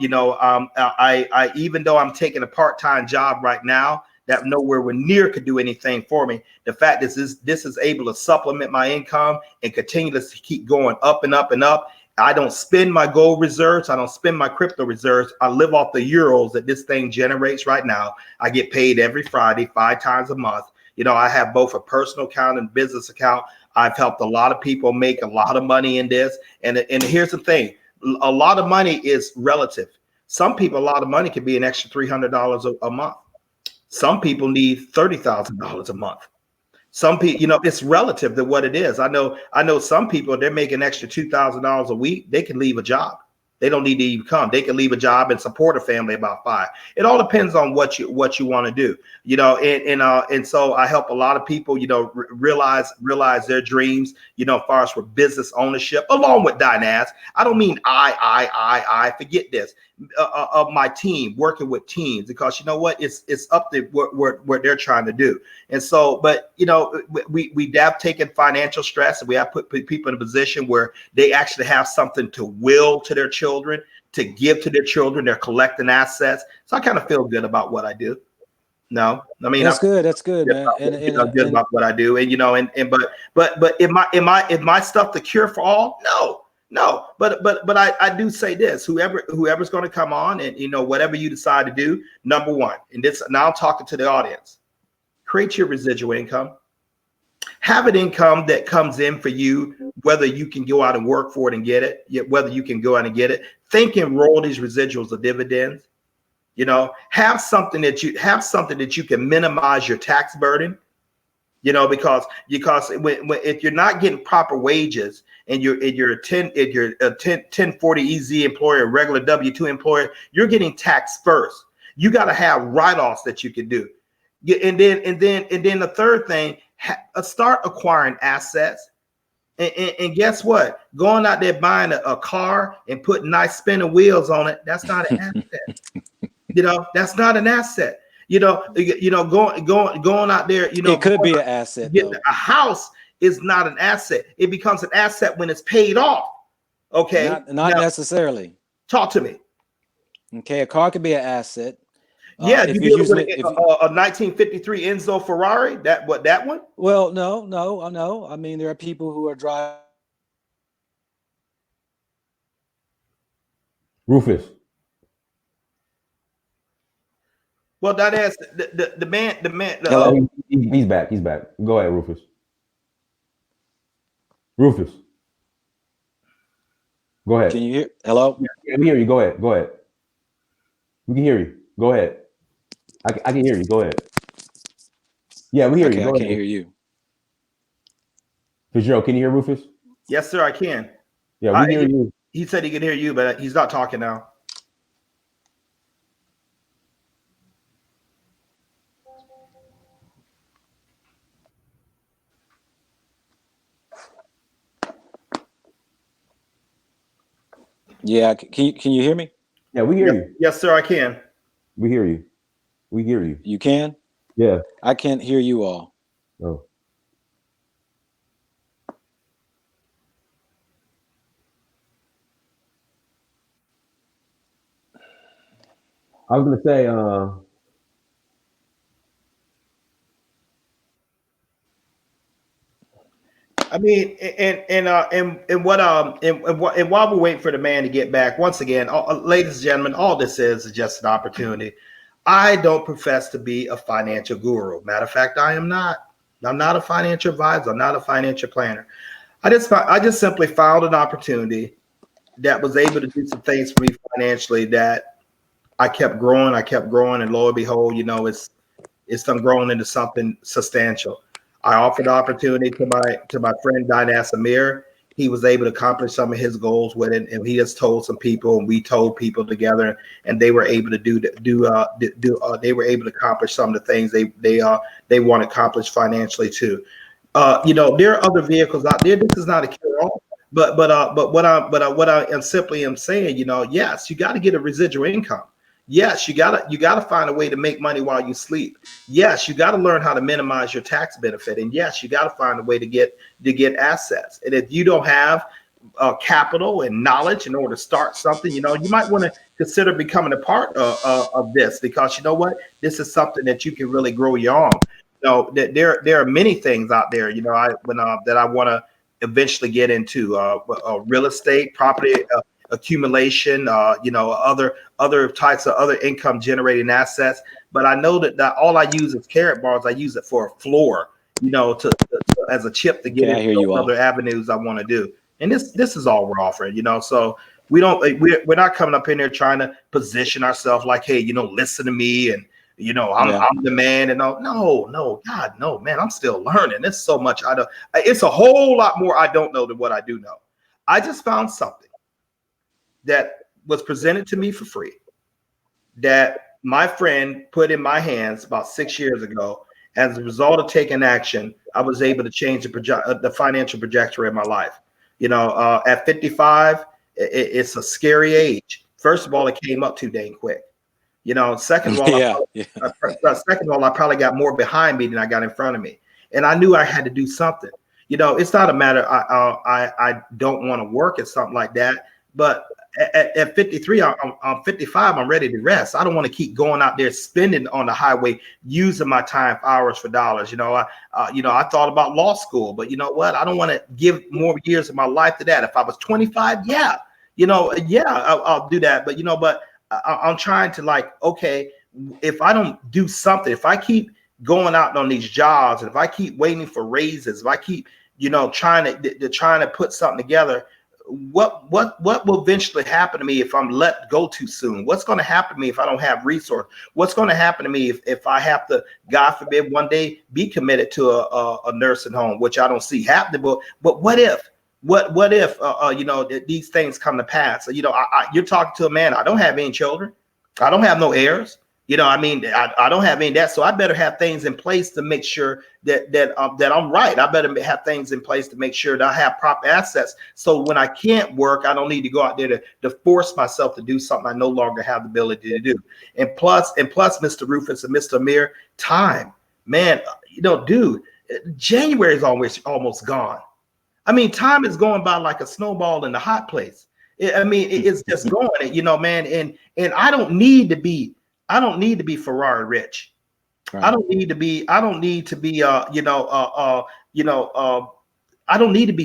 even though I'm taking a part-time job right now that nowhere near could do anything for me, the fact is this is able to supplement my income and continue to keep going up and up and up. I don't spend my gold reserves. I don't spend my crypto reserves. I live off the euros that this thing generates right now. I get paid every Friday, 5 times a month. I have both a personal account and business account. I've helped a lot of people make a lot of money in this. And here's the thing. A lot of money is relative. Some people, a lot of money could be an extra $300 a month. Some people need $30,000 a month. Some people, it's relative to what it is. I know some people, they're making an extra $2,000 a week. They can leave a job. They don't need to even come. They can leave a job and support a family about 5. It all depends on what you want to do, and so I help a lot of people, realize their dreams, as far as for business ownership, along with Dynaz. I don't mean I forget this, of my team, working with teams, because you know what, it's up to what they're trying to do. And so, but we have taken financial stress, and we have put people in a position where they actually have something to will to their children, to give to their children. They're collecting assets. So I kind of feel good about what I do. No, I mean, that's good. That's good, man. I'm good about what I do. But is my stuff the cure for all? No. But I do say this: whoever's going to come on, and whatever you decide to do, number one, and this now I'm talking to the audience, create your residual income. Have an income that comes in for you, whether you can go out and work for it and get it, whether you can go out and get it. Think in royalties, residuals, or dividends. Have something that you can minimize your tax burden. Because if you're not getting proper wages and you're a 1040 EZ employer, regular W-2 employer, you're getting taxed first. You got to have write-offs that you can do. And then the third thing, start acquiring assets. And guess what? Going out there buying a car and putting nice spinning wheels on it, that's not an asset. That's not an asset. Going out there, it could be an asset. A house is not an asset. It becomes an asset when it's paid off. Okay. Not necessarily. Talk to me. Okay, a car could be an asset. Yeah, you dealing with a 1953 Enzo Ferrari? That one? Well, no. I mean, there are people who are driving. Rufus. Well, that is the man. Hello? He's back. Go ahead, Rufus. Go ahead. Can you hear? Hello? Yeah, we hear you. Go ahead. We can hear you. Go ahead. I can hear you. Go ahead. Yeah, we hear you. Go I ahead. can't hear you. Fitzgerald, can you hear Rufus? Yes, sir, I can. Yeah, we hear you. He said he could hear you, but he's not talking now. Yeah, can you hear me? Yeah, we hear you. Yes, sir, I can. We hear you. You can? Yeah. I can't hear you all. Oh. I was gonna say, I mean, and while we're waiting for the man to get back, once again, ladies and gentlemen, all this is just an opportunity. I don't profess to be a financial guru. Matter of fact, I am not. I'm not a financial advisor. I'm not a financial planner. I just simply found an opportunity that was able to do some things for me financially that I kept growing, and lo and behold, you know, it's done grown into something substantial. I offered the opportunity to my friend Dinas Amir. He was able to accomplish some of his goals with it, and he just told some people, and we told people together, and they were able to they were able to accomplish some of the things they want to accomplish financially too. You know, there are other vehicles out there. This is not a cure-all, but what I am simply am saying, you know, yes, you got to get a residual income. Yes, you gotta find a way to make money while you sleep. Yes, you got to learn how to minimize your tax benefit, and yes, you got to find a way to get assets. And if you don't have capital and knowledge in order to start something, you know, you might want to consider becoming a part of this, because you know what, this is something that you can really grow your own. You know, there are many things out there, you know, that I want to eventually get into, real estate, property accumulation, you know, other types of other income generating assets. But I know that all I use is Karatbars. I use it for a floor, you know, to as a chip to get into other avenues I want to do. And this is all we're offering, you know. So we're not coming up in there trying to position ourselves like, hey, you know, listen to me, and you know, I'm the man, and all. No, God, no, man, I'm still learning. There's so much I don't. It's a whole lot more I don't know than what I do know. I just found something that was presented to me for free, that my friend put in my hands about 6 years ago. As a result of taking action, I was able to change the financial trajectory of my life. You know, at 55, it's a scary age. First of all, it came up too dang quick. You know, second of all, I probably got more behind me than I got in front of me, and I knew I had to do something. You know, it's not a matter I don't want to work at something like that, but at 53, I'm 55, I'm ready to rest. I don't want to keep going out there spending on the highway, using my time for hours for dollars. You know, I thought about law school, but you know what? I don't want to give more years of my life to that. If I was 25, I'll do that. But, you know, I'm trying to, like, okay, if I don't do something, if I keep going out on these jobs, and if I keep waiting for raises, if I keep, you know, trying to put something together, what will eventually happen to me if I'm let go too soon? What's going to happen to me if I don't have resource? What's going to happen to me if I have to, God forbid, one day be committed to a nursing home, which I don't see happening. But what if? What if you know, these things come to pass? You know, you're talking to a man. I don't have any children. I don't have no heirs. You know, I mean, I don't have any of that, so I better have things in place to make sure that I'm right. I better have things in place to make sure that I have proper assets. So when I can't work, I don't need to go out there to force myself to do something I no longer have the ability to do. And plus, Mr. Rufus and Mr. Amir, time, man, you know, dude, January is almost gone. I mean, time is going by like a snowball in the hot place. It's just going, you know, man. And I don't need to be Ferrari rich. Right. I don't need to be I don't need to be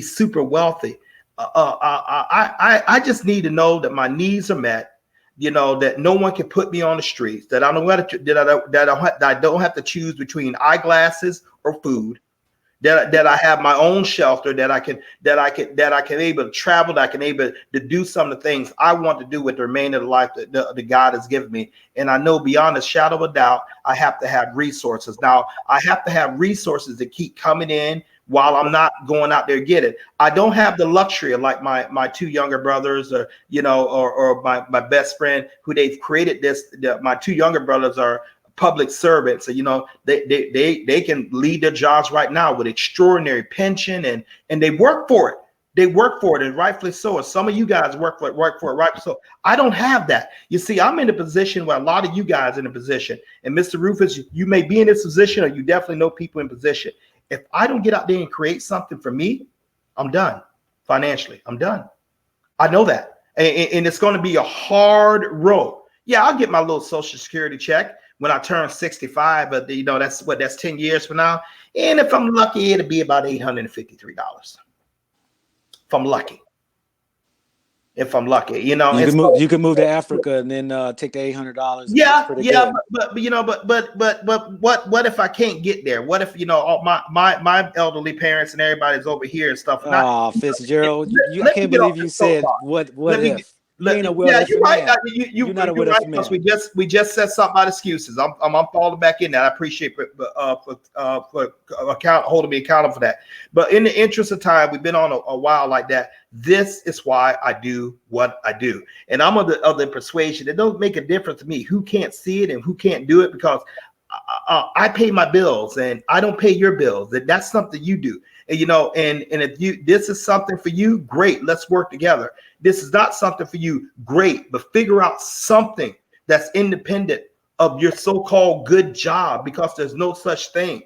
super wealthy. I just need to know that my needs are met. You know, that no one can put me on the streets. That I don't have to choose between eyeglasses or food. That I have my own shelter, that I can able to travel, that I can able to do some of the things I want to do with the remainder of the life that God has given me. And I know beyond a shadow of a doubt, I have to have resources. Now, I have to have resources that keep coming in while I'm not going out there to get it. I don't have the luxury of like my two younger brothers, or you know, or my best friend who they've created this. My two younger brothers are public servants, so you know they can lead their jobs right now with extraordinary pension, and they work for it. They work for it, and rightfully so. And some of you guys work for it, right? So I don't have that. You see, I'm in a position where a lot of you guys are in a position, and Mr. Rufus, you may be in this position, or you definitely know people in position. If I don't get out there and create something for me, I'm done financially. I'm done. I know that, and it's going to be a hard road. Yeah, I'll get my little Social Security check when I turn 65, but you know, that's 10 years from now. And if I'm lucky, it'll be about $853. If I'm lucky, you know, you can move to Africa and then take the $800. Yeah. But you know, but what if I can't get there? What if, you know, all my elderly parents and everybody's over here and stuff? Fitzgerald, I can't believe you said what if. You ain't a Yeah, you're well-lifted right. man. You're not a right well-lifted because man. we just said something about excuses. I'm falling back in that. I appreciate for holding me accountable for that. But in the interest of time, we've been on a while like that. This is why I do what I do, and I'm of the persuasion it don't make a difference to me who can't see it and who can't do it because I pay my bills and I don't pay your bills. That's something you do. And, and if this is something for you, great, let's work together. This is not something for you, great, but figure out something that's independent of your so-called good job because there's no such thing.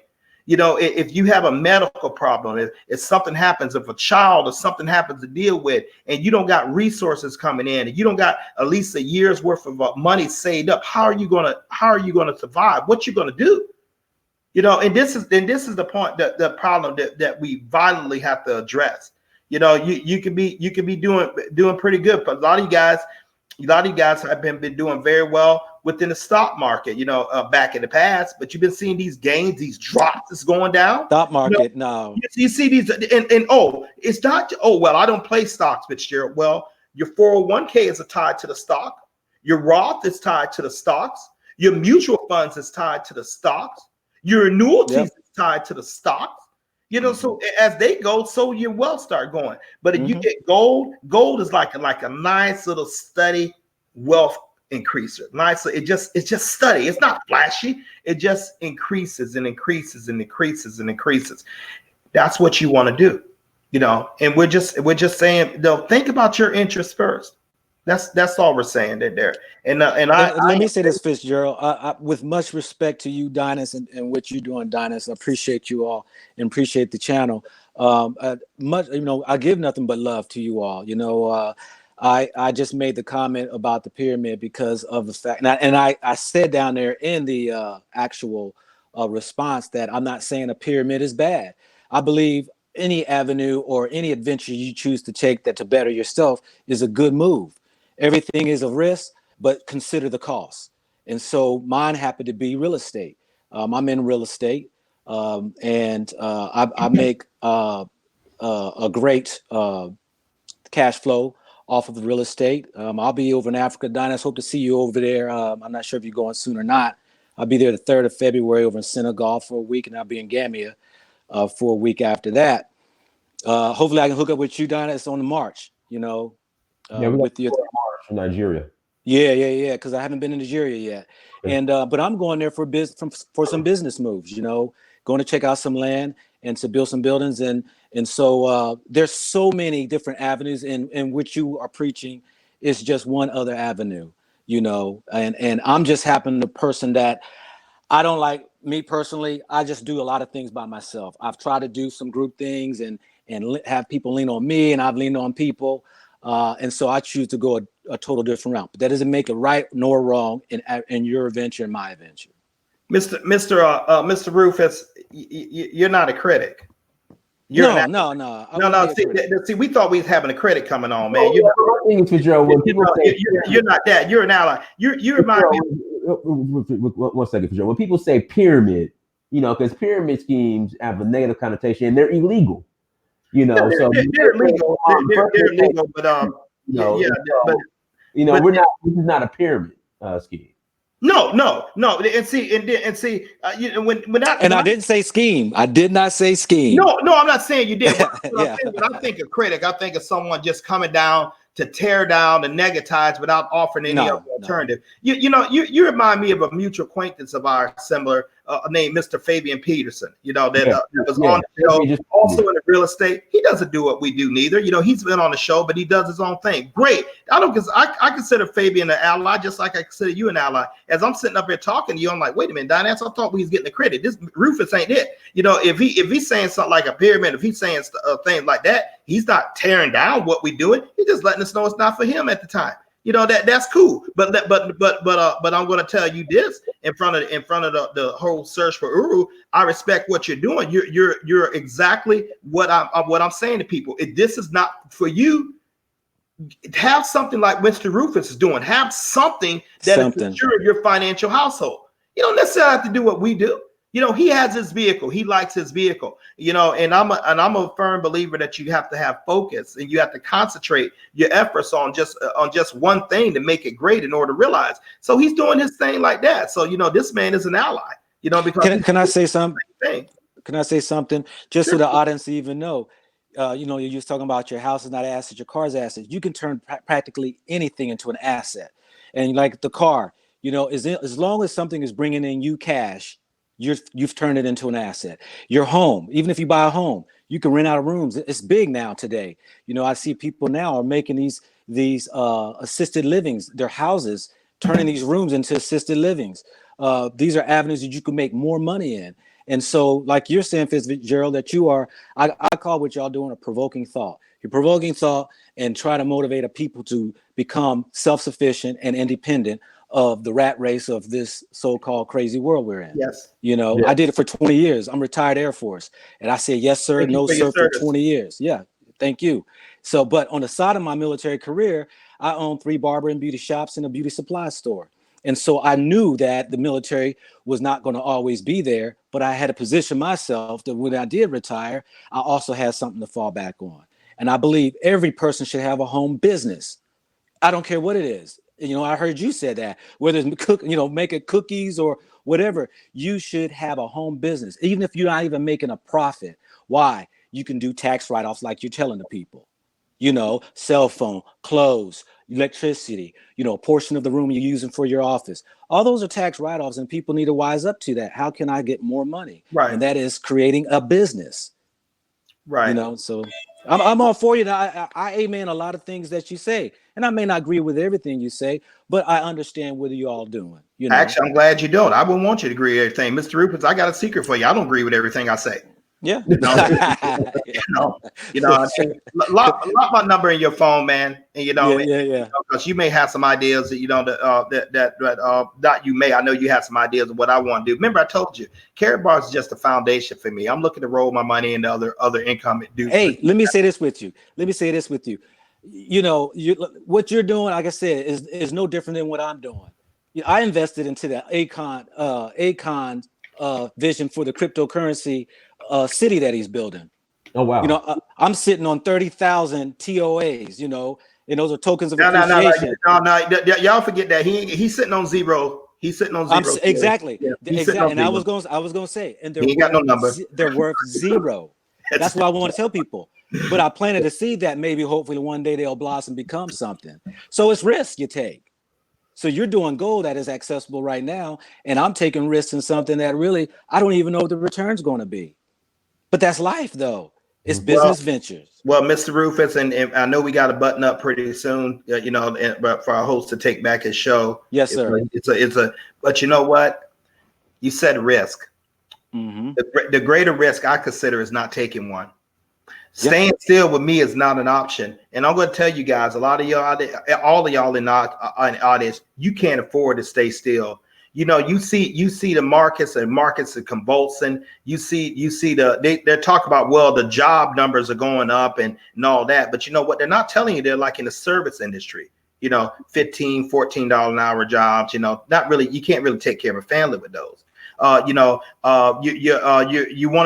If you have a medical problem, if something happens, if a child or something happens to deal with, and you don't got resources coming in, and you don't got at least a year's worth of money saved up, how are you gonna survive? What you gonna do? And this is the point, the problem that we violently have to address. You can be doing pretty good, but a lot of you guys have been doing very well within the stock market, back in the past, but you've been seeing these gains, these drops that's going down. Stock market, no. You see these, and it's not, well, I don't play stocks, Fitzgerald. Well, your 401k is tied to the stock. Your Roth is tied to the stocks. Your mutual funds is tied to the stocks. Your annuities is tied to the stocks. So as they go, so your wealth start going. But if you get gold is like a nice little steady wealth increaser. Nice, it's just steady. It's not flashy. It just increases and increases and increases and increases. That's what you want to do, And we're just saying, think about your interests first. That's all we're saying there. And let me say this, Fitzgerald. I, with much respect to you, Dinas, and what you're doing, Dinas. I appreciate you all and appreciate the channel. I give nothing but love to you all. I just made the comment about the pyramid because of the fact, and I said down there in the actual response that I'm not saying a pyramid is bad. I believe any avenue or any adventure you choose to take that to better yourself is a good move. Everything is a risk, but consider the cost. And so mine happened to be real estate. I'm in real estate, and I make a great cash flow off of the real estate. I'll be over in Africa. Dinas, hope to see you over there. I'm not sure if you're going soon or not. I'll be there the 3rd of February over in Senegal for a week, and I'll be in Gambia for a week after that. Hopefully I can hook up with you, Dinas, on the March, with your March in Nigeria. Yeah. Because I haven't been in Nigeria yet, and but I'm going there for some business moves. Going to check out some land and to build some buildings, and so there's so many different avenues in which you are preaching. Is just one other avenue, and I'm just the person that I don't like. Me personally, I just do a lot of things by myself. I've tried to do some group things and have people lean on me, and I've leaned on people. And so I choose to go a total different route. But that doesn't make it right nor wrong in your adventure and my adventure. Mr. Rufus, you're not a critic. No. See, we thought we was having a critic coming on, man. You're not that. You're an ally. You remind me. One second, Fitzgerald. When people say pyramid, because pyramid schemes have a negative connotation and they're illegal. So they're illegal. They're illegal, but we're not. This is not a pyramid scheme. No. And see, when I didn't say scheme. I did not say scheme. No, I'm not saying you did. When I think of critic, I think of someone just coming down to tear down and negatize without offering any other alternative. You remind me of a mutual acquaintance of ours, similar, named Mr. Fabian Peterson. That was on the show, also in the real estate. He doesn't do what we do, neither. He's been on the show, but he does his own thing. Great. I consider Fabian an ally, just like I consider you an ally. As I'm sitting up here talking to you, I'm like, wait a minute, Dinas, I thought we was getting the credit. This Rufus ain't it. If he's saying something like a pyramid, if he's saying things like that, he's not tearing down what we doing. He's just letting us know it's not for him at the time. That's cool. But I'm going to tell you this in front of the whole search for Uru. I respect what you're doing. You're exactly what I'm saying to people. If this is not for you, have something like Mr. Rufus is doing. Have something that is secure your financial household. You don't necessarily have to do what we do. You know, he has his vehicle. He likes his vehicle. You know, and I'm a firm believer that you have to have focus and you have to concentrate your efforts on just one thing to make it great in order to realize. So he's doing his thing like that. So you know, this man is an ally. You know, because Can I say something? thing. Can I say something just Sure. so the audience even know? You know, you're just talking about your house is not an asset, your car's an asset. You can turn practically anything into an asset. And like the car, you know, as long as something is bringing in you cash, you've turned it into an asset. Your home, even if you buy a home, you can rent out rooms. It's big now today. You know, I see people now are making these assisted livings, their houses, turning these rooms into assisted livings. These are avenues that you can make more money in. And so, like you're saying, Fitzgerald, that you are, I call what y'all doing a provoking thought. You're provoking thought and try to motivate a people to become self-sufficient and independent of the rat race of this so-called crazy world we're in. Yes. You know, Yeah. I did it for 20 years. I'm retired Air Force. And I said, yes, sir, Thank you no, for your sir, for service. 20 years. Yeah, thank you. So, but on the side of my military career, I owned 3 barber and beauty shops and a beauty supply store. And so I knew that the military was not going to always be there, but I had to position myself that when I did retire, I also had something to fall back on. And I believe every person should have a home business. I don't care what it is. You know, I heard you said that, whether it's making cookies or whatever, you should have a home business, even if you're not even making a profit. Why? You can do tax write-offs like you're telling the people. You know, cell phone, clothes, electricity, you know, a portion of the room you're using for your office. All those are tax write-offs, and people need to wise up to that. How can I get more money? Right. And that is creating a business. Right. You know, so I'm all for you. I amen a lot of things that you say, and I may not agree with everything you say, but I understand what you all doing. You know, Actually, I'm glad you don't. I wouldn't want you to agree with everything, Mr. Rupert. I got a secret for you. I don't agree with everything I say. yeah. Lock my number in your phone, man. And Yeah. because you may have some ideas that not you may. I know you have some ideas of what I want to do. Remember, I told you, Karatbars is just a foundation for me. I'm looking to roll my money into other income. Hey, let me say this with you. You know, what you're doing, like I said, is no different than what I'm doing. You know, I invested into the Akon vision for the cryptocurrency city that he's building. Oh wow. You know, I'm sitting on 30,000 TOAs. You know, and those are tokens of appreciation. No. Y'all forget that he's sitting on zero. He's sitting on zero. Exactly. Yeah, exactly. And I was going to say, and he ain't got no number. They're worth zero. That's what I want to tell people. But I planted a seed that maybe hopefully one day they'll blossom, become something. So it's risk you take. So you're doing gold that is accessible right now, and I'm taking risks in something that really I don't even know what the return's going to be. But that's life, though. It's business ventures. Well, Mr. Rufus, and I know we got to button up pretty soon. But for our host to take back his show. Yes, sir. But you know what? You said risk. Mm-hmm. The greater risk I consider is not taking one. Staying still with me is not an option. And I'm going to tell you guys, a lot of y'all, all of y'all in the audience, you can't afford to stay still. You know, you see the markets are convulsing. You see they're talking about, well, the job numbers are going up and all that. But you know what? They're not telling you they're like in the service industry, you know, $15, $14 an hour jobs, you know, not really, you can't really take care of a family with those. You want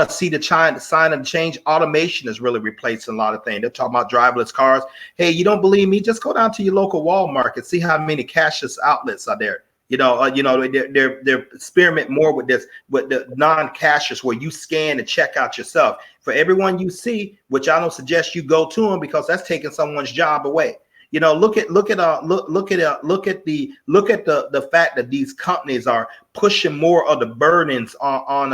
to see the sign of change. Automation is really replacing a lot of things. They're talking about driverless cars. Hey, you don't believe me? Just go down to your local Walmart and see how many cashless outlets are there. They're experiment more with this, with the non-cashless, where you scan and check out yourself. For everyone you see, which I don't suggest you go to them, because that's taking someone's job away. You know, look at the fact that these companies are pushing more of the burdens on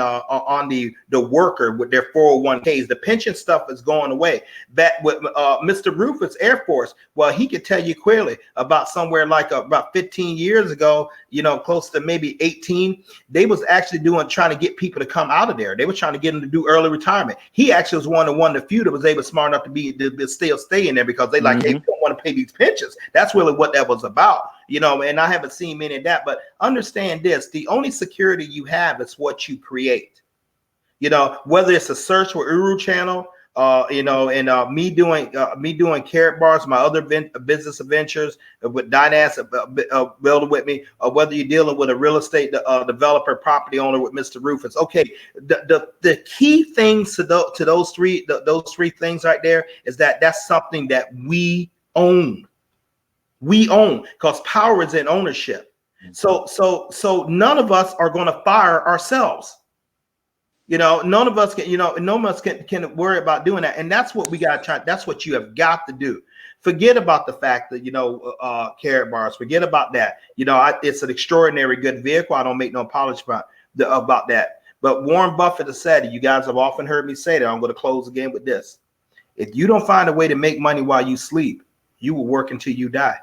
the worker with their 401ks. The pension stuff is going away. That with Mr. Rufus Air Force, well, he could tell you clearly about somewhere like about 15 years ago, you know, close to maybe 18, they was actually trying to get people to come out of there. They were trying to get them to do early retirement. He actually was one of the few that was able, smart enough to still stay in there, because they like, hey, we don't want to pay these pensions. That's really what that was about. You know, and I haven't seen many of that, but understand this: the only security you have is what you create. You know, whether it's a search or Uru channel, me doing Karatbars, my other business ventures with Dynas building with me, or whether you're dealing with a real estate developer, property owner with Mr. Rufus. Okay, the key things to those three things right there is that's something that we own. We own, because power is in ownership. So none of us are going to fire ourselves. None of us can worry about doing that. And that's what we got to try. That's what you have got to do. Forget about the fact that, Karatbars, forget about that. It's an extraordinary good vehicle. I don't make no apology about that. But Warren Buffett has said, you guys have often heard me say that. I'm going to close again with this. If you don't find a way to make money while you sleep, you will work until you die.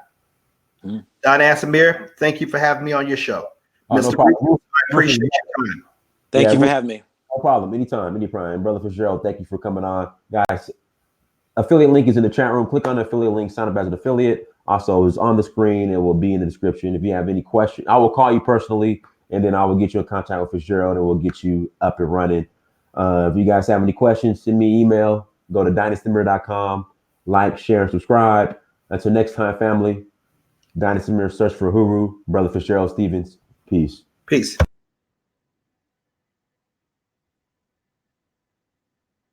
Don Asamir, thank you for having me on your show. Mr. No I appreciate your time. Thank you for having me. No problem. Anytime. Brother Fitzgerald, thank you for coming on. Guys, affiliate link is in the chat room. Click on the affiliate link, sign up as an affiliate. Also, it's on the screen. It will be in the description. If you have any questions, I will call you personally, and then I will get you in contact with Fitzgerald, and we'll get you up and running. If you guys have any questions, send me an email. Go to dynastymir.com. Like, share, and subscribe. Until next time, family. Dynasty Mirror, search for Huru, Brother Fitzgerald Stephens. Peace. Peace.